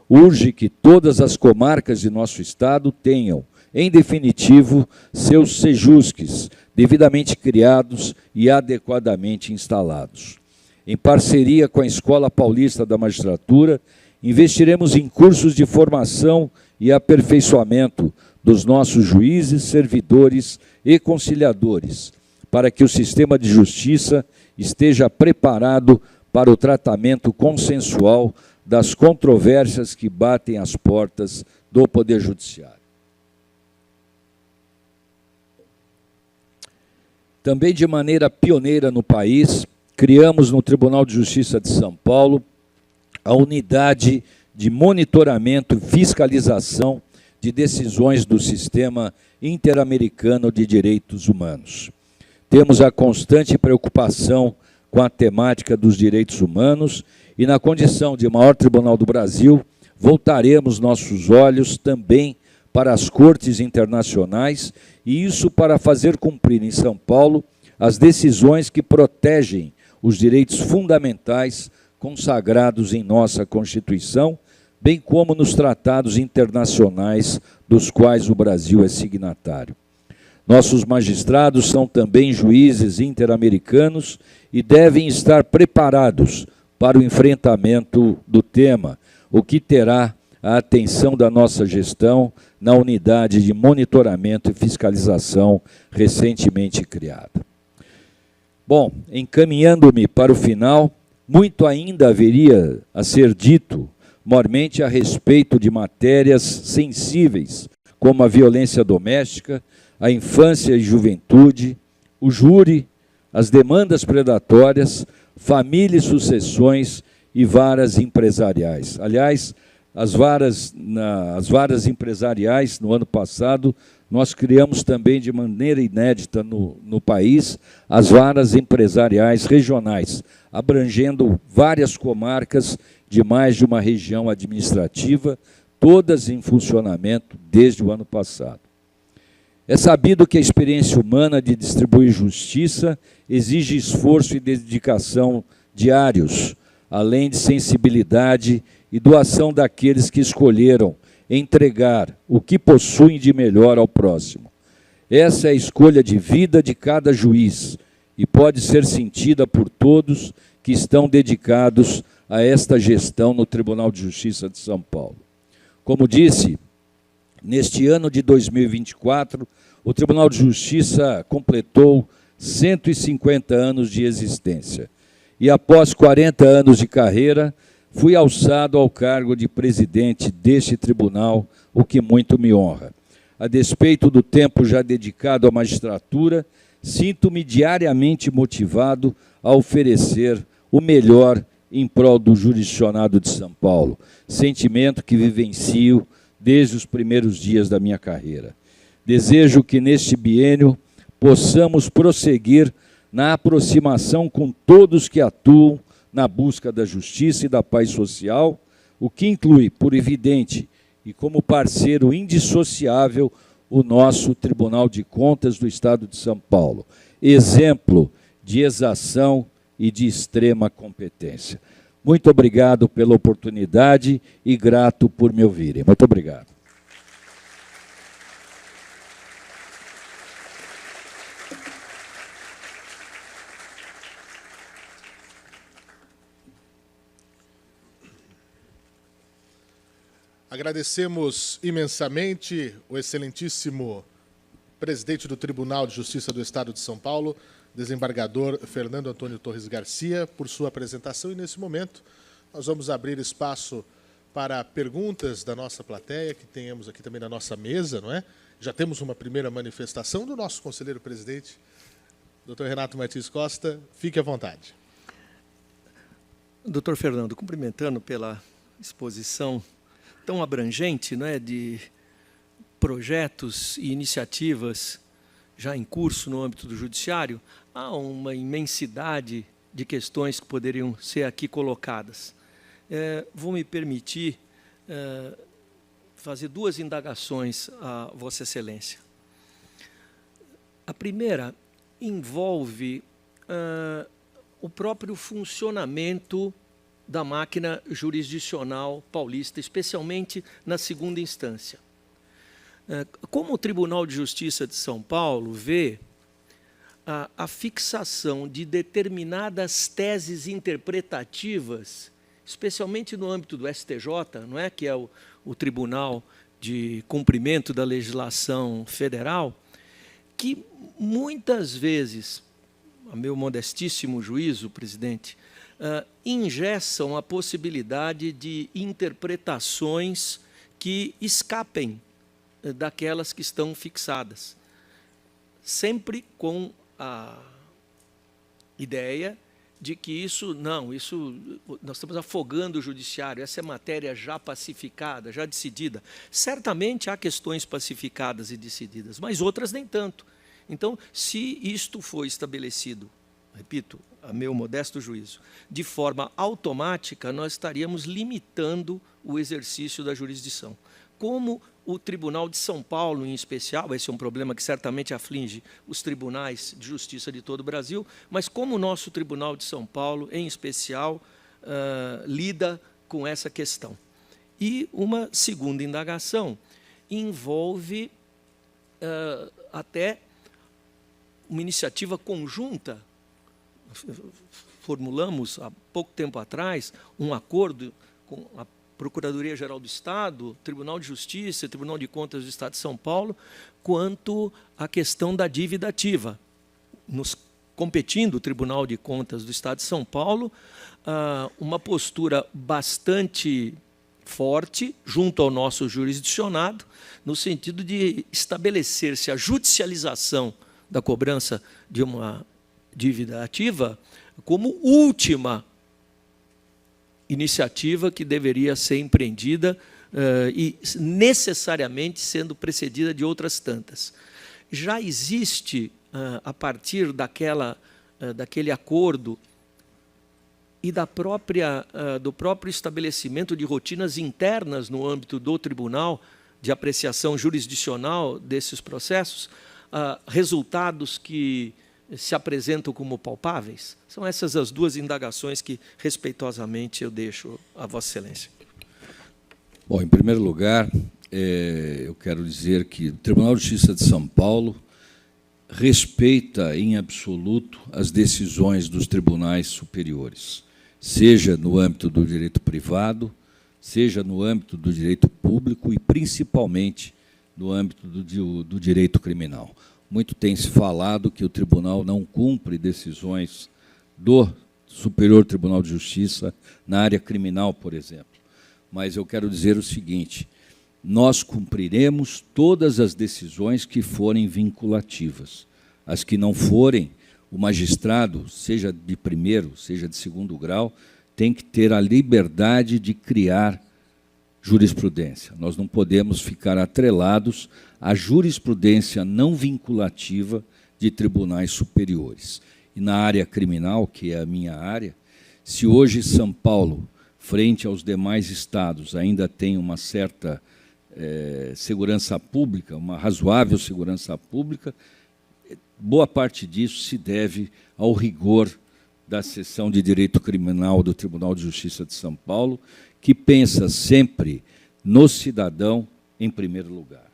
Urge que todas as comarcas de nosso Estado tenham, em definitivo, seus sejusques devidamente criados e adequadamente instalados. Em parceria com a Escola Paulista da Magistratura, investiremos em cursos de formação e aperfeiçoamento dos nossos juízes, servidores e conciliadores, para que o sistema de justiça esteja preparado para o tratamento consensual das controvérsias que batem às portas do Poder Judiciário. Também de maneira pioneira no país, criamos no Tribunal de Justiça de São Paulo a unidade de monitoramento e fiscalização de decisões do Sistema Interamericano de Direitos Humanos. Temos a constante preocupação com a temática dos direitos humanos e, na condição de maior tribunal do Brasil, voltaremos nossos olhos também para as cortes internacionais, e isso para fazer cumprir em São Paulo as decisões que protegem os direitos fundamentais consagrados em nossa Constituição, bem como nos tratados internacionais dos quais o Brasil é signatário. Nossos magistrados são também juízes interamericanos e devem estar preparados para o enfrentamento do tema, o que terá a atenção da nossa gestão na unidade de monitoramento e fiscalização recentemente criada. Bom, encaminhando-me para o final, muito ainda haveria a ser dito, mormente a respeito de matérias sensíveis, como a violência doméstica, a infância e juventude, o júri, as demandas predatórias, família e sucessões e varas empresariais. Aliás, as varas empresariais, no ano passado, nós criamos também de maneira inédita no país as varas empresariais regionais, abrangendo várias comarcas de mais de uma região administrativa, todas em funcionamento desde o ano passado. É sabido que a experiência humana de distribuir justiça exige esforço e dedicação diários, além de sensibilidade e doação daqueles que escolheram entregar o que possuem de melhor ao próximo. Essa é a escolha de vida de cada juiz e pode ser sentida por todos que estão dedicados a esta gestão no Tribunal de Justiça de São Paulo. Como disse, neste ano de 2024, o Tribunal de Justiça completou 150 anos de existência. E após 40 anos de carreira, fui alçado ao cargo de presidente deste tribunal, o que muito me honra. A despeito do tempo já dedicado à magistratura, sinto-me diariamente motivado a oferecer o melhor em prol do jurisdicionado de São Paulo, sentimento que vivencio desde os primeiros dias da minha carreira. Desejo que neste biênio possamos prosseguir na aproximação com todos que atuam na busca da justiça e da paz social, o que inclui, por evidente, e como parceiro indissociável, o nosso Tribunal de Contas do Estado de São Paulo, exemplo de exação e de extrema competência. Muito obrigado pela oportunidade e grato por me ouvirem. Muito obrigado. Agradecemos imensamente o excelentíssimo presidente do Tribunal de Justiça do Estado de São Paulo, desembargador Fernando Antônio Torres Garcia, por sua apresentação. E, nesse momento, nós vamos abrir espaço para perguntas da nossa plateia, que tenhamos aqui também na nossa mesa, não é? Já temos uma primeira manifestação do nosso conselheiro-presidente, doutor Renato Martins Costa. Fique à vontade. Doutor Fernando, cumprimentando pela exposição tão abrangente, não é, de projetos e iniciativas já em curso no âmbito do judiciário, há uma imensidade de questões que poderiam ser aqui colocadas. Vou me permitir fazer duas indagações a Vossa Excelência. A primeira envolve o próprio funcionamento da máquina jurisdicional paulista, especialmente na segunda instância. Como o Tribunal de Justiça de São Paulo vê a fixação de determinadas teses interpretativas, especialmente no âmbito do STJ, não é, que é o Tribunal de Cumprimento da Legislação Federal, que muitas vezes, a meu modestíssimo juízo, presidente, engessam a possibilidade de interpretações que escapem daquelas que estão fixadas, sempre com a ideia de que isso nós estamos afogando o judiciário, essa é matéria já pacificada, já decidida. Certamente há questões pacificadas e decididas, mas outras nem tanto. Então, se isto foi estabelecido repito, a meu modesto juízo, de forma automática, nós estaríamos limitando o exercício da jurisdição. Como o Tribunal de São Paulo, em especial, esse é um problema que certamente aflige os tribunais de justiça de todo o Brasil, mas como o nosso Tribunal de São Paulo, em especial, lida com essa questão. E uma segunda indagação envolve até uma iniciativa conjunta. Formulamos, há pouco tempo atrás, um acordo com a Procuradoria-Geral do Estado, Tribunal de Justiça, Tribunal de Contas do Estado de São Paulo, quanto à questão da dívida ativa. Nos competindo o Tribunal de Contas do Estado de São Paulo, uma postura bastante forte junto ao nosso jurisdicionado, no sentido de estabelecer-se a judicialização da cobrança de uma dívida ativa como última iniciativa que deveria ser empreendida e necessariamente sendo precedida de outras tantas. Já existe, a partir daquele acordo e do próprio estabelecimento de rotinas internas no âmbito do tribunal, de apreciação jurisdicional desses processos, resultados que se apresentam como palpáveis? São essas as duas indagações que, respeitosamente, eu deixo a Vossa Excelência. Bom, em primeiro lugar, eu quero dizer que o Tribunal de Justiça de São Paulo respeita, em absoluto, as decisões dos tribunais superiores, seja no âmbito do direito privado, seja no âmbito do direito público e, principalmente, no âmbito do direito criminal. Muito tem se falado que o tribunal não cumpre decisões do Superior Tribunal de Justiça na área criminal, por exemplo. Mas eu quero dizer o seguinte: nós cumpriremos todas as decisões que forem vinculativas. As que não forem, o magistrado, seja de primeiro, seja de segundo grau, tem que ter a liberdade de criar jurisprudência. Nós não podemos ficar atrelados à jurisprudência não vinculativa de tribunais superiores. E na área criminal, que é a minha área, se hoje São Paulo, frente aos demais estados, ainda tem uma certa segurança pública, uma razoável segurança pública, boa parte disso se deve ao rigor da seção de Direito Criminal do Tribunal de Justiça de São Paulo, que pensa sempre no cidadão em primeiro lugar.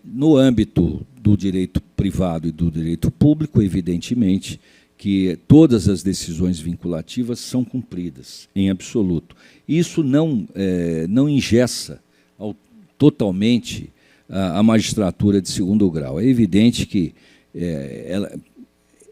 No âmbito do direito privado e do direito público, evidentemente, que todas as decisões vinculativas são cumpridas, em absoluto. Isso não engessa totalmente a magistratura de segundo grau. É evidente que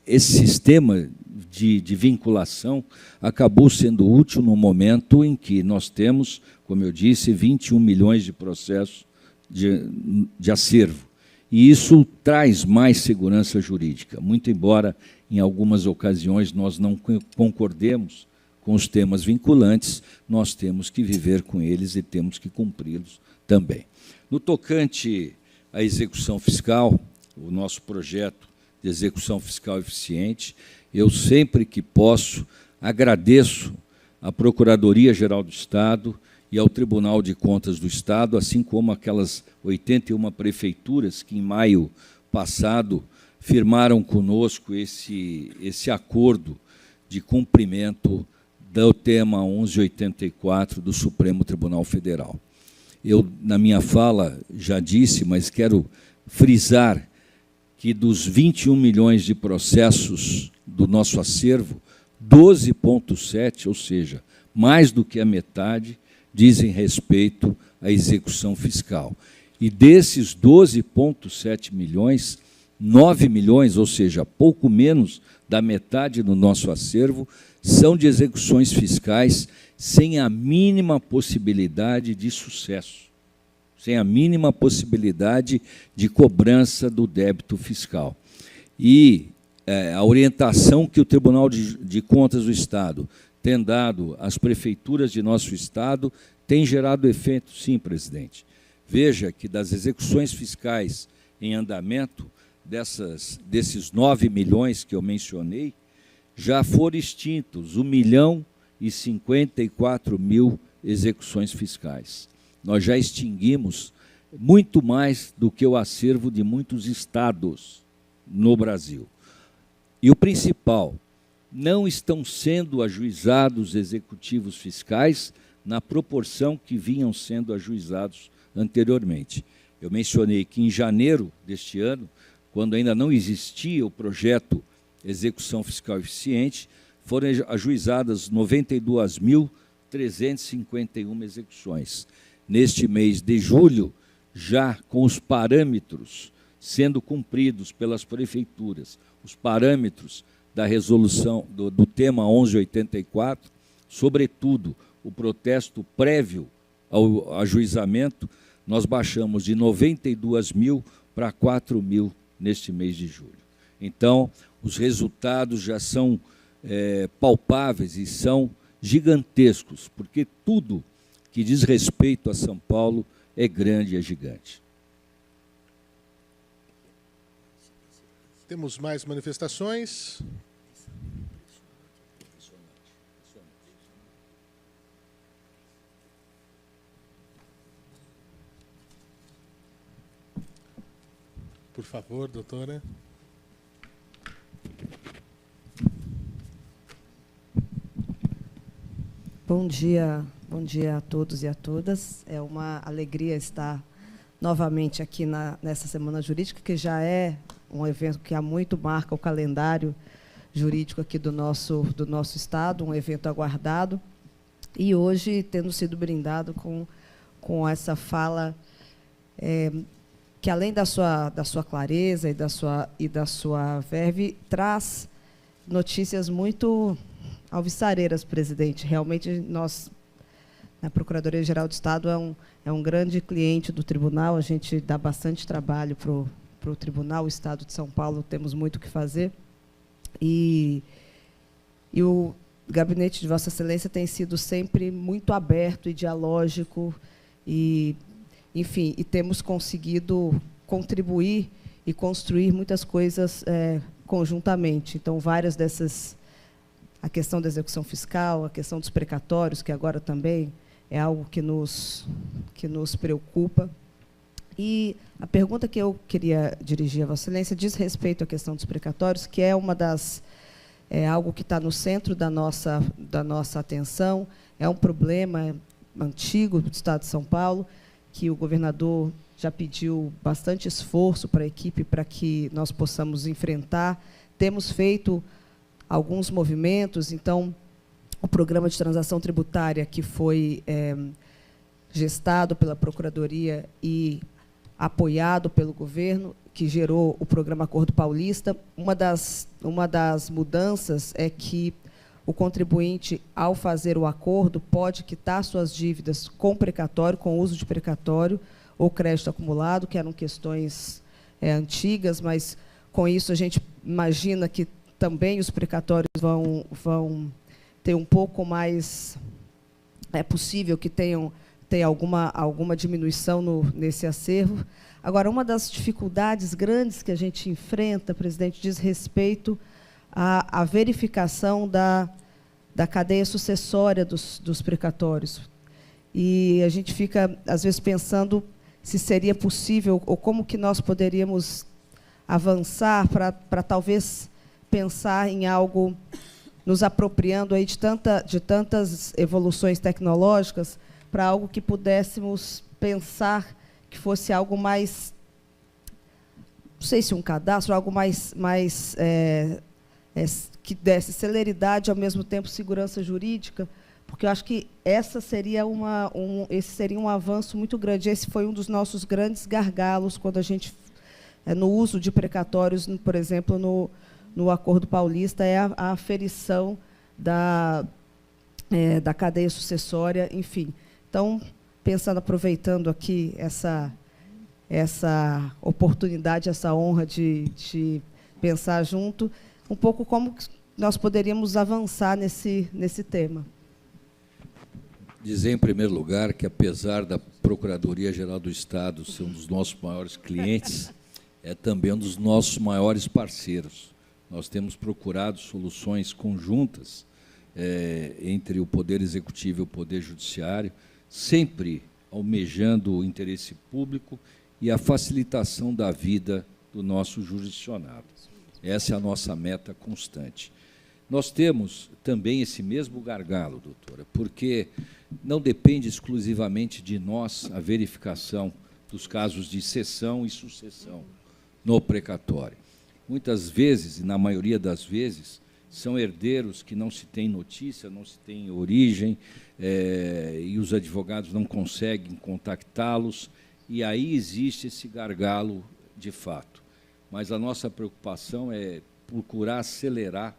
esse sistema de vinculação acabou sendo útil no momento em que nós temos, como eu disse, 21 milhões de processos de acervo. E isso traz mais segurança jurídica, muito embora, em algumas ocasiões, nós não concordemos com os temas vinculantes, nós temos que viver com eles e temos que cumpri-los também. No tocante à execução fiscal, o nosso projeto de execução fiscal eficiente, eu sempre que posso agradeço à Procuradoria-Geral do Estado e ao Tribunal de Contas do Estado, assim como aquelas 81 prefeituras que, em maio passado, firmaram conosco esse acordo de cumprimento do tema 1184 do Supremo Tribunal Federal. Eu, na minha fala, já disse, mas quero frisar que dos 21 milhões de processos do nosso acervo, 12,7, ou seja, mais do que a metade, dizem respeito à execução fiscal. E desses 12,7 milhões, 9 milhões, ou seja, pouco menos da metade do nosso acervo, são de execuções fiscais sem a mínima possibilidade de sucesso, sem a mínima possibilidade de cobrança do débito fiscal. E a orientação que o Tribunal de Contas do Estado tem dado às prefeituras de nosso Estado tem gerado efeito, sim, presidente. Veja que das execuções fiscais em andamento, desses 9 milhões que eu mencionei, já foram extintos 1.054.000 execuções fiscais. Nós já extinguimos muito mais do que o acervo de muitos estados no Brasil. E o principal, não estão sendo ajuizados executivos fiscais na proporção que vinham sendo ajuizados anteriormente. Eu mencionei que em janeiro deste ano, quando ainda não existia o projeto Execução Fiscal Eficiente, foram ajuizadas 92.351 execuções. Neste mês de julho, já com os parâmetros sendo cumpridos pelas prefeituras, os parâmetros da resolução do tema 1184, sobretudo o protesto prévio ao ajuizamento, nós baixamos de 92.000 para 4.000 neste mês de julho. Então, os resultados já são palpáveis e são gigantescos, porque tudo que diz respeito a São Paulo é grande e é gigante. Temos mais manifestações. Por favor, doutora. Bom dia a todos e a todas. É uma alegria estar novamente aqui nessa Semana Jurídica, que já é um evento que há muito marca o calendário jurídico aqui do nosso Estado, um evento aguardado, e hoje tendo sido brindado com essa fala que, além da sua clareza e da sua verve, traz notícias muito alvissareiras, presidente. Realmente, nós, a Procuradoria-Geral do Estado, é um grande cliente do tribunal, a gente dá bastante trabalho para o tribunal, o Estado de São Paulo, temos muito o que fazer, e o gabinete de Vossa Excelência tem sido sempre muito aberto e dialógico, e, enfim, e temos conseguido contribuir e construir muitas coisas conjuntamente. Então, várias dessas, a questão da execução fiscal, a questão dos precatórios, que agora também é algo que nos preocupa. E a pergunta que eu queria dirigir a Vossa Excelência diz respeito à questão dos precatórios, que é algo que está no centro da nossa atenção, é um problema antigo do Estado de São Paulo, que o governador já pediu bastante esforço para a equipe para que nós possamos enfrentar. Temos feito alguns movimentos, então, o programa de transação tributária que foi gestado pela Procuradoria e apoiado pelo governo, que gerou o programa Acordo Paulista. Uma das mudanças é que o contribuinte, ao fazer o acordo, pode quitar suas dívidas com precatório, com uso de precatório ou crédito acumulado, que eram questões antigas, mas, com isso, a gente imagina que também os precatórios vão ter um pouco mais... É possível que tenha alguma diminuição nesse acervo. Agora, uma das dificuldades grandes que a gente enfrenta, presidente, diz respeito à verificação da cadeia sucessória dos precatórios. E a gente fica, às vezes, pensando se seria possível, ou como que nós poderíamos avançar para talvez pensar em algo, nos apropriando aí de tantas evoluções tecnológicas, para algo que pudéssemos pensar que fosse algo mais, não sei se um cadastro, algo mais que desse celeridade, ao mesmo tempo segurança jurídica, porque eu acho que esse seria um avanço muito grande. Esse foi um dos nossos grandes gargalos quando a gente, no uso de precatórios, por exemplo, no Acordo Paulista, é a aferição da cadeia sucessória, enfim. Então, aproveitando aqui essa oportunidade, essa honra de pensar junto, um pouco como nós poderíamos avançar nesse tema. Dizer, em primeiro lugar, que, apesar da Procuradoria-Geral do Estado ser um dos nossos maiores clientes, é também um dos nossos maiores parceiros. Nós temos procurado soluções conjuntas entre o Poder Executivo e o Poder Judiciário, sempre almejando o interesse público e a facilitação da vida do nosso jurisdicionado. Essa é a nossa meta constante. Nós temos também esse mesmo gargalo, doutora, porque não depende exclusivamente de nós a verificação dos casos de cessão e sucessão no precatório. Muitas vezes, e na maioria das vezes, são herdeiros que não se tem notícia, não se tem origem, e os advogados não conseguem contactá-los, e aí existe esse gargalo de fato. Mas a nossa preocupação é procurar acelerar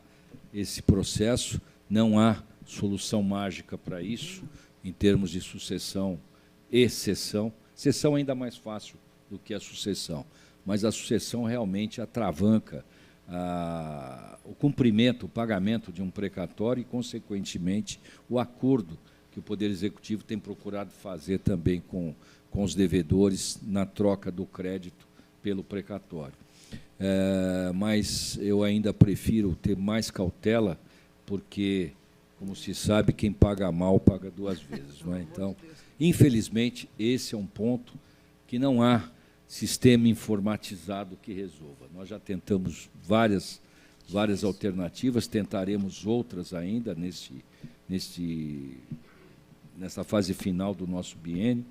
esse processo. Não há solução mágica para isso, em termos de sucessão e cessão. Cessão é ainda mais fácil do que a sucessão, mas a sucessão realmente atravanca o cumprimento, o pagamento de um precatório e, consequentemente, o acordo que o Poder Executivo tem procurado fazer também com os devedores na troca do crédito pelo precatório. Mas eu ainda prefiro ter mais cautela, porque, como se sabe, quem paga mal paga duas vezes. Não é? Então, infelizmente, esse é um ponto que não há sistema informatizado que resolva. Nós já tentamos várias alternativas, tentaremos outras ainda nessa fase final do nosso biênio.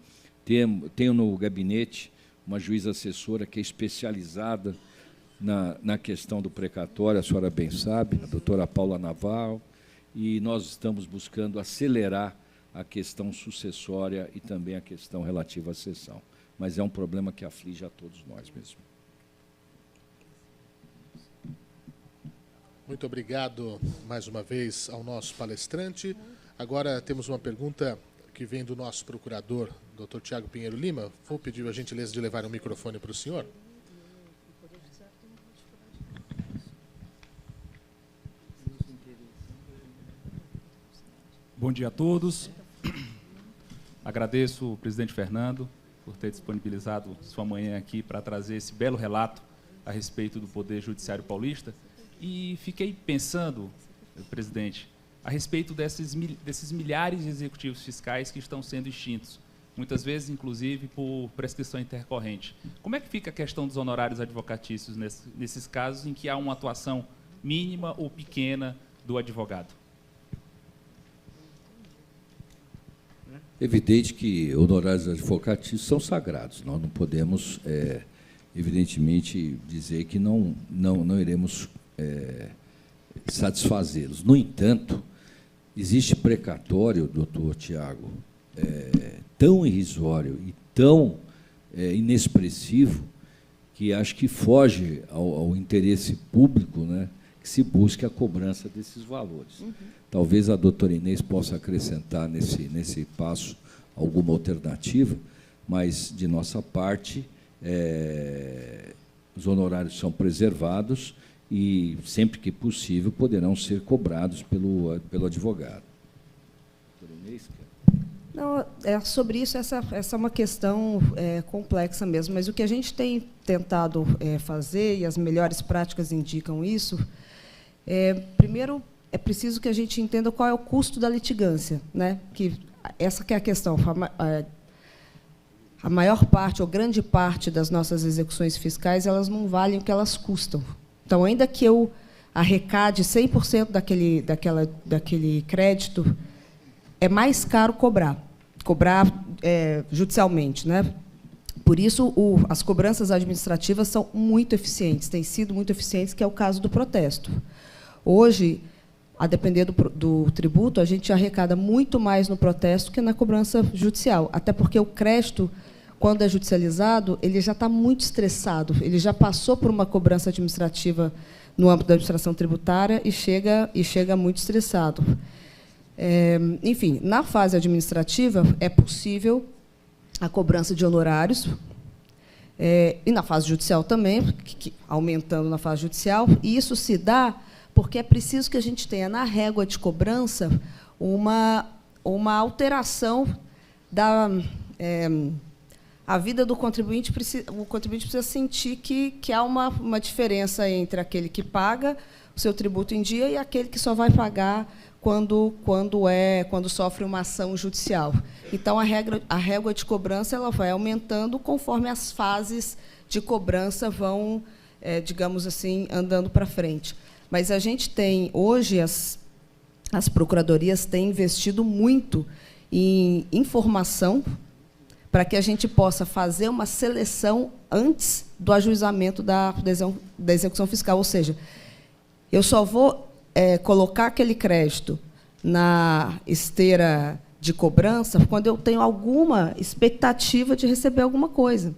Tenho no gabinete uma juíza assessora que é especializada na questão do precatório, a senhora bem sabe, a doutora Paula Naval, e nós estamos buscando acelerar a questão sucessória e também a questão relativa à cessão. Mas é um problema que aflige a todos nós mesmo. Muito obrigado, mais uma vez, ao nosso palestrante. Agora temos uma pergunta que vem do nosso procurador, Dr. Tiago Pinheiro Lima. Vou pedir a gentileza de levar o microfone para o senhor. Bom dia a todos. Agradeço o presidente Fernando por ter disponibilizado sua manhã aqui para trazer esse belo relato a respeito do Poder Judiciário Paulista. E fiquei pensando, presidente, a respeito desses milhares de executivos fiscais que estão sendo extintos, muitas vezes, inclusive, por prescrição intercorrente. Como é que fica a questão dos honorários advocatícios nesses casos em que há uma atuação mínima ou pequena do advogado? Evidente que honorários advocatícios são sagrados. Nós não podemos, evidentemente, dizer que não iremos satisfazê-los. No entanto, existe precatório, doutor Tiago, tão irrisório e tão inexpressivo que acho que foge ao interesse público, né, que se busque a cobrança desses valores. Uhum. Talvez a doutora Inês possa acrescentar nesse passo alguma alternativa, mas, de nossa parte, os honorários são preservados e, sempre que possível, poderão ser cobrados pelo advogado. Doutora Inês? Não, sobre isso, essa é uma questão complexa mesmo, mas o que a gente tem tentado fazer, e as melhores práticas indicam isso, primeiro, é preciso que a gente entenda qual é o custo da litigância, né? Essa que é a questão. A maior parte, ou grande parte, das nossas execuções fiscais, elas não valem o que elas custam. Então, ainda que eu arrecade 100% daquele crédito, é mais caro cobrar judicialmente, né? Por isso, as cobranças administrativas são muito eficientes, têm sido muito eficientes, que é o caso do protesto. Hoje, a depender do tributo, a gente arrecada muito mais no protesto que na cobrança judicial, até porque o crédito, quando é judicializado, ele já está muito estressado, ele já passou por uma cobrança administrativa no âmbito da administração tributária e chega muito estressado. Enfim, na fase administrativa, é possível a cobrança de honorários, e na fase judicial também, aumentando na fase judicial, e isso se dá porque é preciso que a gente tenha na régua de cobrança uma alteração a vida do contribuinte o contribuinte precisa sentir que há uma diferença entre aquele que paga o seu tributo em dia e aquele que só vai pagar quando sofre uma ação judicial. Então, a régua de cobrança ela vai aumentando conforme as fases de cobrança vão, digamos assim, andando para frente. Mas a gente tem, hoje, as procuradorias têm investido muito em informação para que a gente possa fazer uma seleção antes do ajuizamento da execução fiscal. Ou seja, eu só vou colocar aquele crédito na esteira de cobrança quando eu tenho alguma expectativa de receber alguma coisa.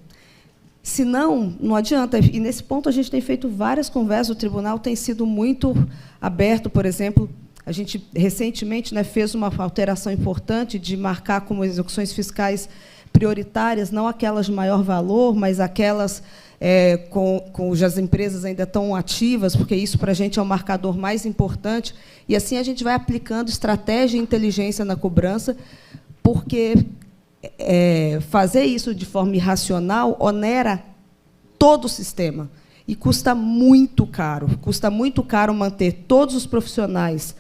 Senão, não adianta. E, nesse ponto, a gente tem feito várias conversas, o tribunal tem sido muito aberto. Por exemplo, a gente, recentemente, fez uma alteração importante de marcar como execuções fiscais prioritárias, não aquelas de maior valor, mas aquelas cujas empresas ainda estão ativas, porque isso, para a gente, é o marcador mais importante. E, assim, a gente vai aplicando estratégia e inteligência na cobrança, porque fazer isso de forma irracional onera todo o sistema e custa muito caro. Custa muito caro manter todos os profissionais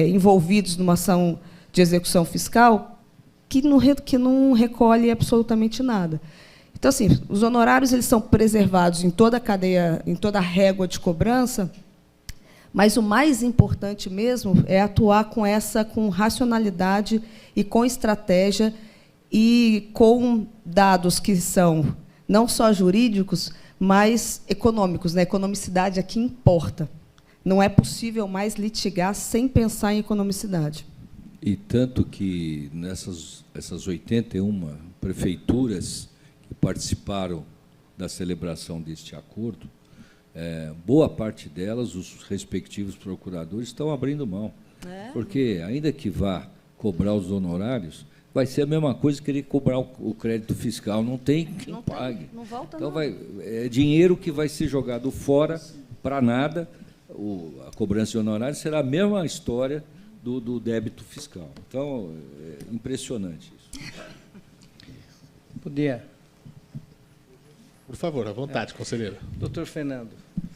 envolvidos numa ação de execução fiscal que não recolhe absolutamente nada. Então, assim, os honorários eles são preservados em toda a cadeia, em toda a régua de cobrança, mas o mais importante mesmo é atuar com racionalidade e com estratégia e com dados que são não só jurídicos, mas econômicos. A economicidade aqui importa. Não é possível mais litigar sem pensar em economicidade. E tanto que essas 81 prefeituras que participaram da celebração deste acordo, boa parte delas, os respectivos procuradores, estão abrindo mão. Porque, ainda que vá cobrar os honorários, vai ser a mesma coisa que querer cobrar o crédito fiscal. Não tem quem pague. Não volta, então, não. é dinheiro que vai ser jogado fora para nada. A cobrança de honorários será a mesma história do débito fiscal. Então, é impressionante isso. Podia. Por favor, à vontade, conselheiro. Doutor Fernando,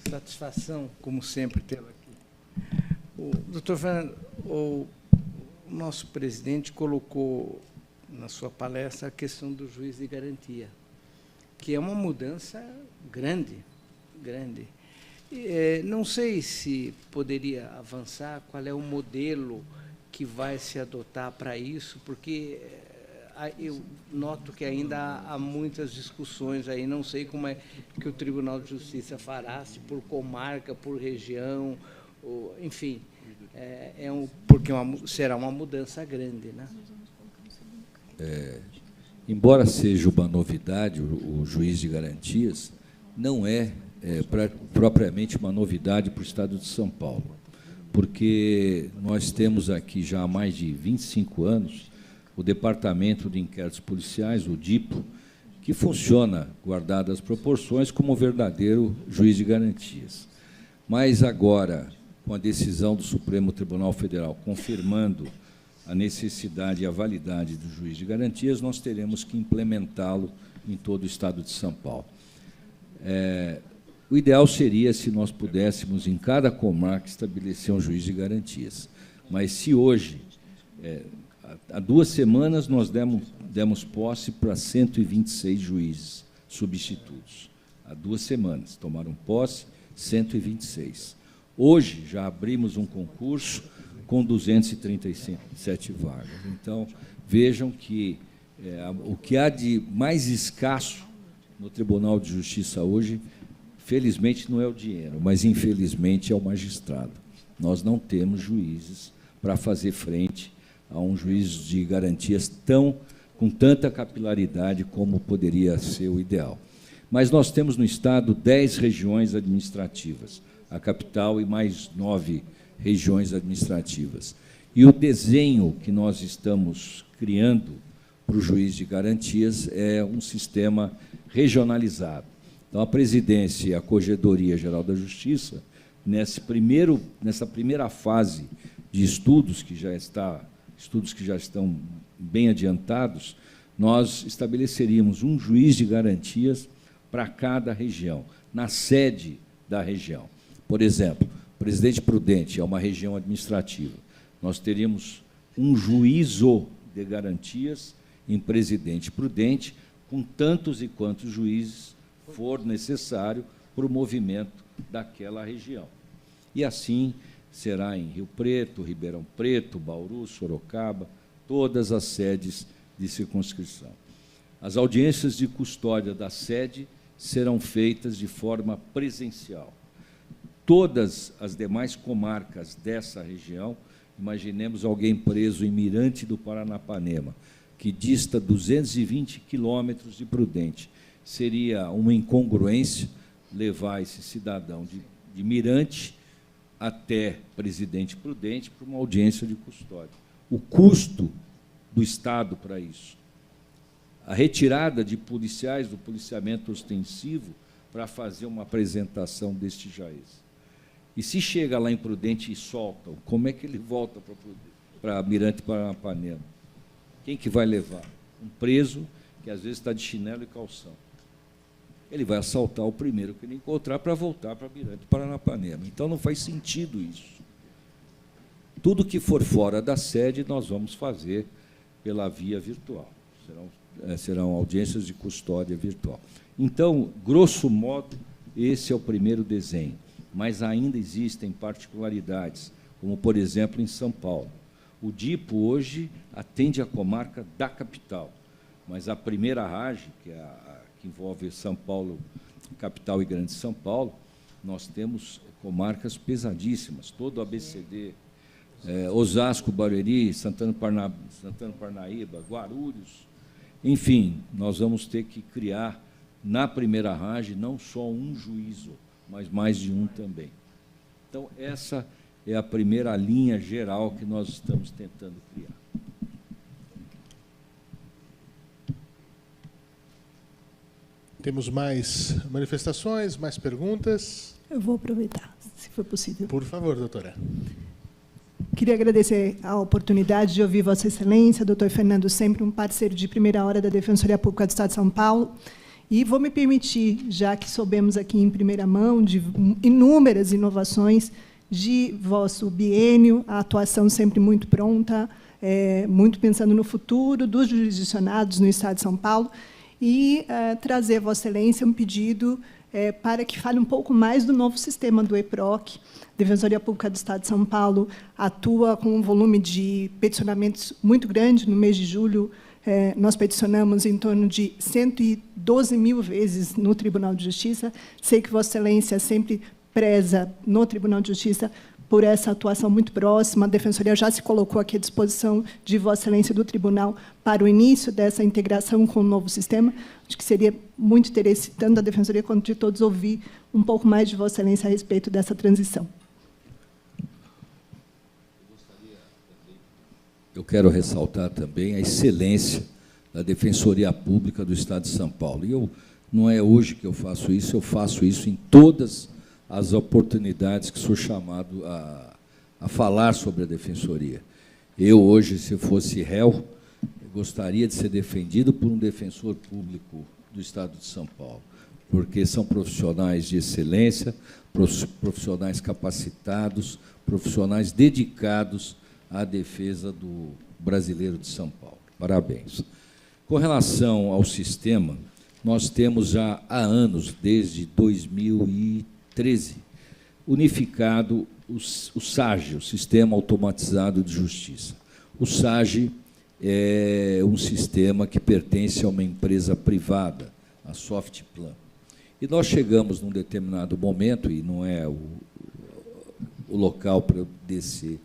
satisfação, como sempre, tê-lo aqui. Doutor Fernando, o nosso presidente colocou na sua palestra a questão do juiz de garantia, que é uma mudança grande. Não sei se poderia avançar, qual é o modelo que vai se adotar para isso, porque eu noto que ainda há muitas discussões aí, não sei como é que o Tribunal de Justiça fará, se por comarca, por região, enfim, porque será uma mudança grande, né? Embora seja uma novidade, o juiz de garantias, não propriamente uma novidade para o Estado de São Paulo, porque nós temos aqui já há mais de 25 anos o Departamento de Inquéritos Policiais, o DIPO, que funciona, guardadas as proporções, como um verdadeiro juiz de garantias. Mas agora, com a decisão do Supremo Tribunal Federal confirmando a necessidade e a validade do juiz de garantias, nós teremos que implementá-lo em todo o Estado de São Paulo. O ideal seria se nós pudéssemos, em cada comarca, estabelecer um juiz de garantias. Mas se hoje, há 2 semanas, nós demos posse para 126 juízes substitutos. Há 2 semanas, tomaram posse 126. Hoje, já abrimos um concurso com 237 vagas. Então, vejam que o que há de mais escasso no Tribunal de Justiça hoje, felizmente, não é o dinheiro, mas, infelizmente, é o magistrado. Nós não temos juízes para fazer frente a um juiz de garantias com tanta capilaridade como poderia ser o ideal. Mas nós temos no Estado 10 regiões administrativas, a capital e mais 9 regiões administrativas. E o desenho que nós estamos criando para o juiz de garantias é um sistema regionalizado. Então, a presidência e a Corregedoria Geral da Justiça, nessa primeira fase de estudos que já estão bem adiantados, nós estabeleceríamos um juiz de garantias para cada região, na sede da região. Por exemplo, Presidente Prudente é uma região administrativa. Nós teríamos um juízo de garantias em Presidente Prudente, com tantos e quantos juízes for necessário para o movimento daquela região. E assim será em Rio Preto, Ribeirão Preto, Bauru, Sorocaba, todas as sedes de circunscrição. As audiências de custódia da sede serão feitas de forma presencial. Todas as demais comarcas dessa região, imaginemos alguém preso em Mirante do Paranapanema, que dista 220 quilômetros de Prudente, seria uma incongruência levar esse cidadão de Mirante até Presidente Prudente para uma audiência de custódia. O custo do Estado para isso, a retirada de policiais do policiamento ostensivo para fazer uma apresentação deste jaez. E se chega lá em Prudente e soltam, como é que ele volta para Mirante Paranapanema? Quem que vai levar? Um preso que às vezes está de chinelo e calção. Ele vai assaltar o primeiro que ele encontrar para voltar para Mirante Paranapanema. Então não faz sentido isso. Tudo que for fora da sede nós vamos fazer pela via virtual. Serão audiências de custódia virtual. Então, grosso modo, esse é o primeiro desenho. Mas ainda existem particularidades, como, por exemplo, em São Paulo. O DIPO hoje atende a comarca da capital, mas a primeira RAGE, que envolve São Paulo, capital e Grande São Paulo, nós temos comarcas pesadíssimas, todo o ABCD, Osasco, Barueri, Santana Parnaíba, Guarulhos, enfim, nós vamos ter que criar, na primeira RAGE, não só um juízo, mas mais de um também. Então, essa é a primeira linha geral que nós estamos tentando criar. Temos mais manifestações, mais perguntas? Eu vou aproveitar, se for possível. Por favor, doutora. Queria agradecer a oportunidade de ouvir Vossa Excelência, doutor Fernando, sempre um parceiro de primeira hora da Defensoria Pública do Estado de São Paulo. E vou me permitir, já que soubemos aqui em primeira mão de inúmeras inovações de vosso biênio, a atuação sempre muito pronta, muito pensando no futuro dos jurisdicionados no Estado de São Paulo, e trazer a Vossa Excelência um pedido para que fale um pouco mais do novo sistema do EPROC. A Defensoria Pública do Estado de São Paulo atua com um volume de peticionamentos muito grande. No mês de julho, nós peticionamos em torno de 112 mil vezes no Tribunal de Justiça. Sei que Vossa Excelência sempre preza no Tribunal de Justiça por essa atuação muito próxima. A Defensoria já se colocou aqui à disposição de Vossa Excelência do Tribunal para o início dessa integração com o novo sistema. Acho que seria muito interesse, tanto da Defensoria quanto de todos, ouvir um pouco mais de Vossa Excelência a respeito dessa transição. Eu quero ressaltar também a excelência da Defensoria Pública do Estado de São Paulo. E não é hoje que eu faço isso em todas as oportunidades que sou chamado a falar sobre a Defensoria. Eu, hoje, se fosse réu, gostaria de ser defendido por um defensor público do Estado de São Paulo, porque são profissionais de excelência, profissionais capacitados, profissionais dedicados à defesa do brasileiro de São Paulo. Parabéns. Com relação ao sistema, nós temos já há anos, desde 2013, unificado o SAGE, o Sistema Automatizado de Justiça. O SAGE é um sistema que pertence a uma empresa privada, a Softplan. E nós chegamos num determinado momento, e não é o local para eu descer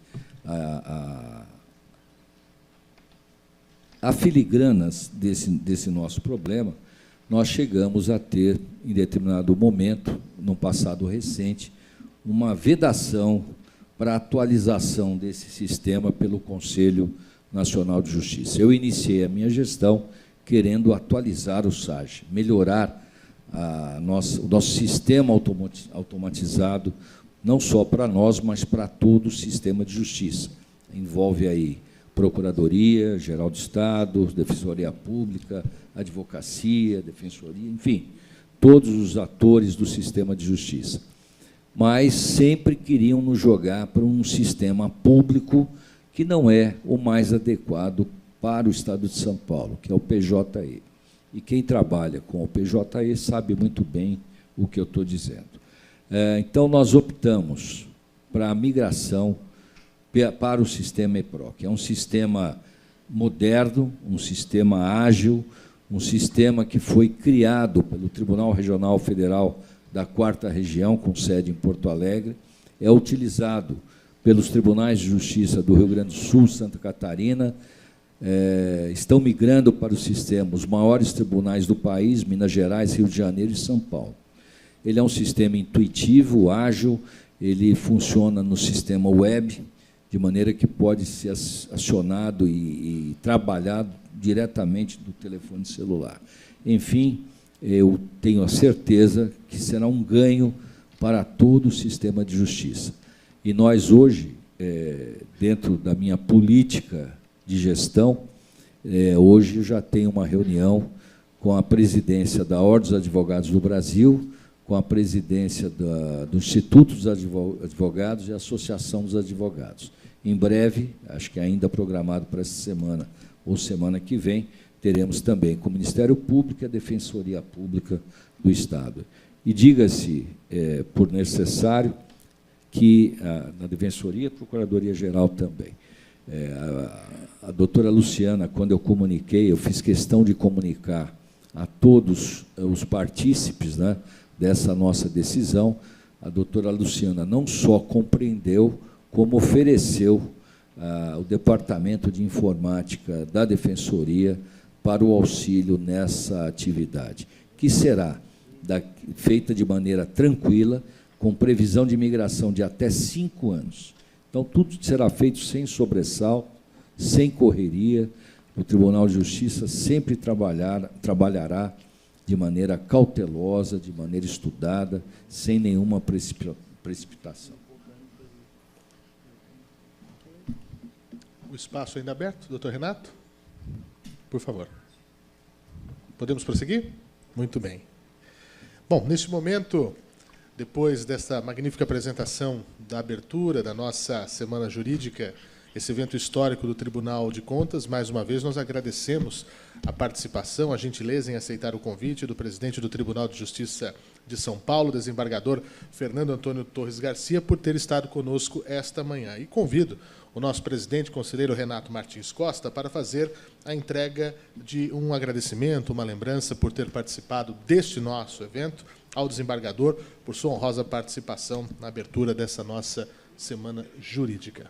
a filigranas desse nosso problema, nós chegamos a ter, em determinado momento, num passado recente, uma vedação para a atualização desse sistema pelo Conselho Nacional de Justiça. Eu iniciei a minha gestão querendo atualizar o SAGE, melhorar o nosso sistema automatizado, não só para nós, mas para todo o sistema de justiça. Envolve aí Procuradoria Geral do Estado, Defensoria Pública, Advocacia, Defensoria, enfim, todos os atores do sistema de justiça. Mas sempre queriam nos jogar para um sistema público que não é o mais adequado para o Estado de São Paulo, que é o PJE. E quem trabalha com o PJE sabe muito bem o que eu estou dizendo. Então, nós optamos para a migração para o sistema EPROC. É um sistema moderno, um sistema ágil, um sistema que foi criado pelo Tribunal Regional Federal da 4ª Região, com sede em Porto Alegre, é utilizado pelos tribunais de justiça do Rio Grande do Sul, Santa Catarina, estão migrando para o sistema os maiores tribunais do país, Minas Gerais, Rio de Janeiro e São Paulo. Ele é um sistema intuitivo, ágil, ele funciona no sistema web, de maneira que pode ser acionado e trabalhado diretamente do telefone celular. Enfim, eu tenho a certeza que será um ganho para todo o sistema de justiça. E nós, hoje, dentro da minha política de gestão, hoje eu já tenho uma reunião com a presidência da Ordem dos Advogados do Brasil, com a presidência do Instituto dos Advogados e a Associação dos Advogados. Em breve, acho que ainda programado para essa semana ou semana que vem, teremos também com o Ministério Público e a Defensoria Pública do Estado. E diga-se, por necessário, que na Defensoria, Procuradoria-Geral também. A doutora Luciana, quando eu comuniquei, eu fiz questão de comunicar a todos os partícipes, né, dessa nossa decisão. A doutora Luciana não só compreendeu, como ofereceu o Departamento de Informática da Defensoria para o auxílio nessa atividade, que será feita de maneira tranquila, com previsão de migração de até 5 anos. Então, tudo será feito sem sobressalto, sem correria. O Tribunal de Justiça sempre trabalhará de maneira cautelosa, de maneira estudada, sem nenhuma precipitação. O espaço ainda aberto, doutor Renato? Por favor. Podemos prosseguir? Muito bem. Bom, neste momento, depois dessa magnífica apresentação da abertura da nossa Semana Jurídica, esse evento histórico do Tribunal de Contas, mais uma vez nós agradecemos a participação, a gentileza em aceitar o convite do presidente do Tribunal de Justiça de São Paulo, desembargador Fernando Antônio Torres Garcia, por ter estado conosco esta manhã. E convido o nosso presidente, conselheiro Renato Martins Costa, para fazer a entrega de um agradecimento, uma lembrança por ter participado deste nosso evento, ao desembargador, por sua honrosa participação na abertura dessa nossa Semana Jurídica.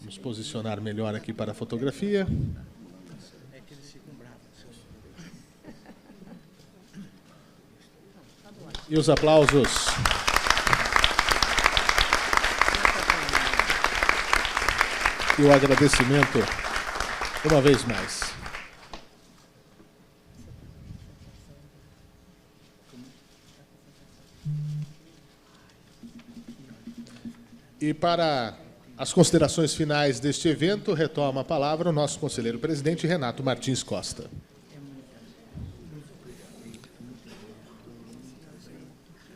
Vamos posicionar melhor aqui para a fotografia. E os aplausos. E o agradecimento, uma vez mais. E para as considerações finais deste evento, retoma a palavra o nosso conselheiro presidente, Renato Martins Costa.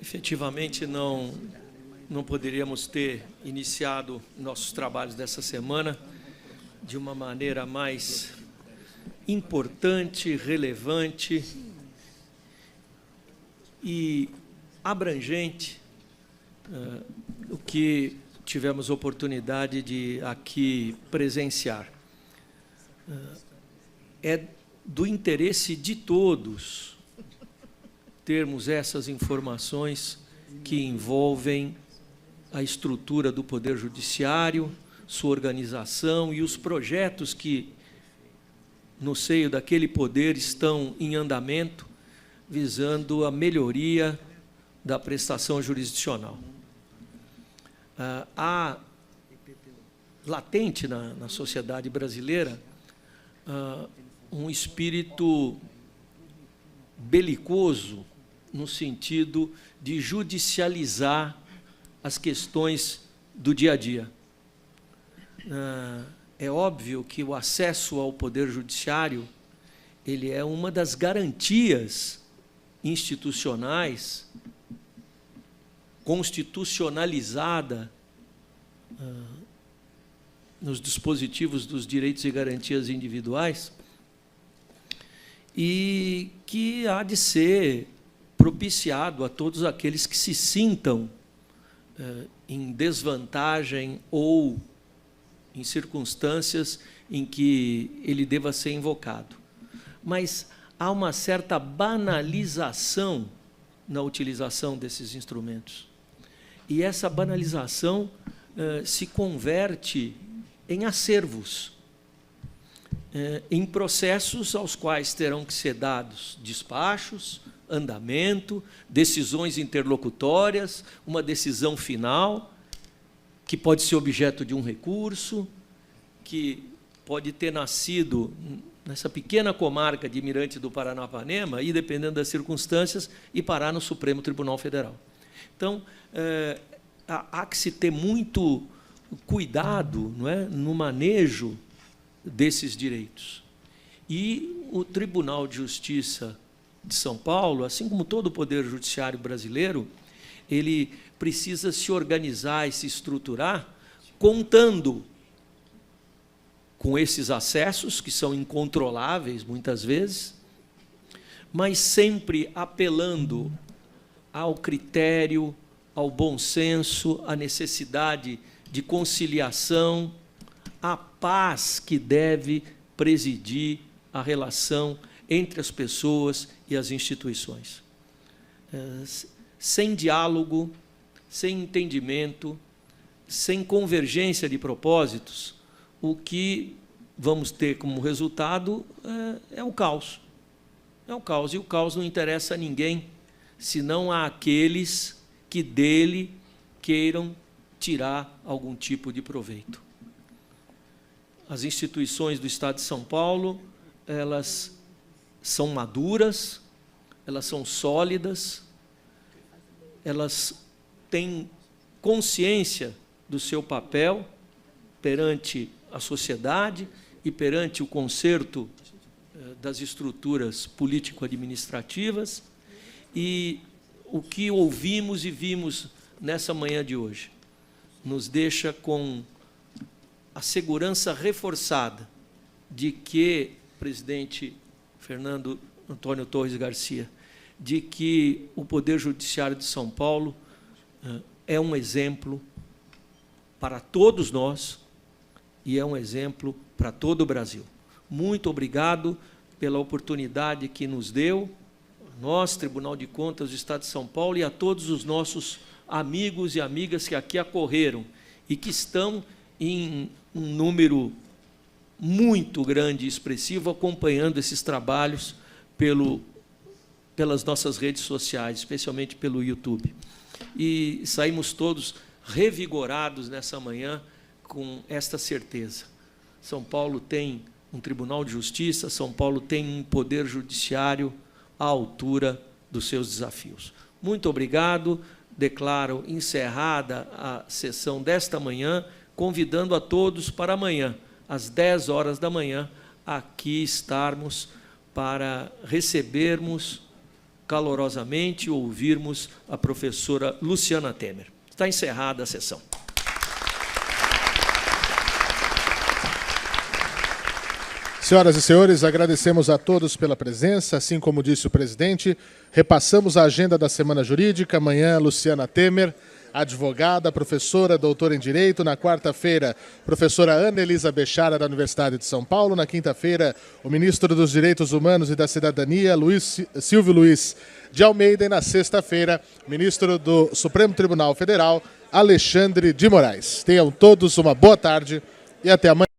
Efetivamente, não poderíamos ter iniciado nossos trabalhos dessa semana de uma maneira mais importante, relevante e abrangente o que tivemos oportunidade de aqui presenciar. É do interesse de todos termos essas informações que envolvem a estrutura do Poder Judiciário, sua organização e os projetos que, no seio daquele poder, estão em andamento, visando a melhoria da prestação jurisdicional. Há latente na sociedade brasileira um espírito belicoso no sentido de judicializar as questões do dia a dia. É óbvio que o acesso ao Poder Judiciário ele é uma das garantias institucionais constitucionalizada nos dispositivos dos direitos e garantias individuais e que há de ser propiciado a todos aqueles que se sintam em desvantagem ou em circunstâncias em que ele deva ser invocado. Mas há uma certa banalização na utilização desses instrumentos. E essa banalização se converte em acervos, em processos aos quais terão que ser dados despachos, andamento, decisões interlocutórias, uma decisão final, que pode ser objeto de um recurso, que pode ter nascido nessa pequena comarca de Mirante do Paranapanema e, dependendo das circunstâncias, e parar no Supremo Tribunal Federal. Então, há que se ter muito cuidado, não é, no manejo desses direitos. E o Tribunal de Justiça de São Paulo, assim como todo o Poder Judiciário brasileiro, ele precisa se organizar e se estruturar contando com esses acessos, que são incontroláveis muitas vezes, mas sempre apelando ao critério, ao bom senso, à necessidade de conciliação, à paz que deve presidir a relação entre as pessoas e as instituições. Sem diálogo, sem entendimento, sem convergência de propósitos, o que vamos ter como resultado é o caos. É o caos, e o caos não interessa a ninguém, senão a aqueles que dele queiram tirar algum tipo de proveito. As instituições do Estado de São Paulo, elas são maduras, elas são sólidas, elas têm consciência do seu papel perante a sociedade e perante o concerto das estruturas político-administrativas, e o que ouvimos e vimos nessa manhã de hoje nos deixa com a segurança reforçada de que, presidente Fernando Antônio Torres Garcia, de que o Poder Judiciário de São Paulo é um exemplo para todos nós e é um exemplo para todo o Brasil. Muito obrigado pela oportunidade que nos deu, nós, Tribunal de Contas do Estado de São Paulo, e a todos os nossos amigos e amigas que aqui acorreram e que estão em um número muito grande e expressivo acompanhando esses trabalhos pelas nossas redes sociais, especialmente pelo YouTube. E saímos todos revigorados nessa manhã com esta certeza. São Paulo tem um Tribunal de Justiça, São Paulo tem um Poder Judiciário à altura dos seus desafios. Muito obrigado. Declaro encerrada a sessão desta manhã, convidando a todos para amanhã, às 10 horas da manhã, aqui estarmos para recebermos calorosamente e ouvirmos a professora Luciana Temer. Está encerrada a sessão. Senhoras e senhores, agradecemos a todos pela presença. Assim como disse o presidente, repassamos a agenda da Semana Jurídica. Amanhã, Luciana Temer, advogada, professora, doutora em Direito. Na quarta-feira, professora Ana Elisa Bechara, da Universidade de São Paulo. Na quinta-feira, o ministro dos Direitos Humanos e da Cidadania, Silvio Luiz de Almeida. E na sexta-feira, ministro do Supremo Tribunal Federal, Alexandre de Moraes. Tenham todos uma boa tarde e até amanhã.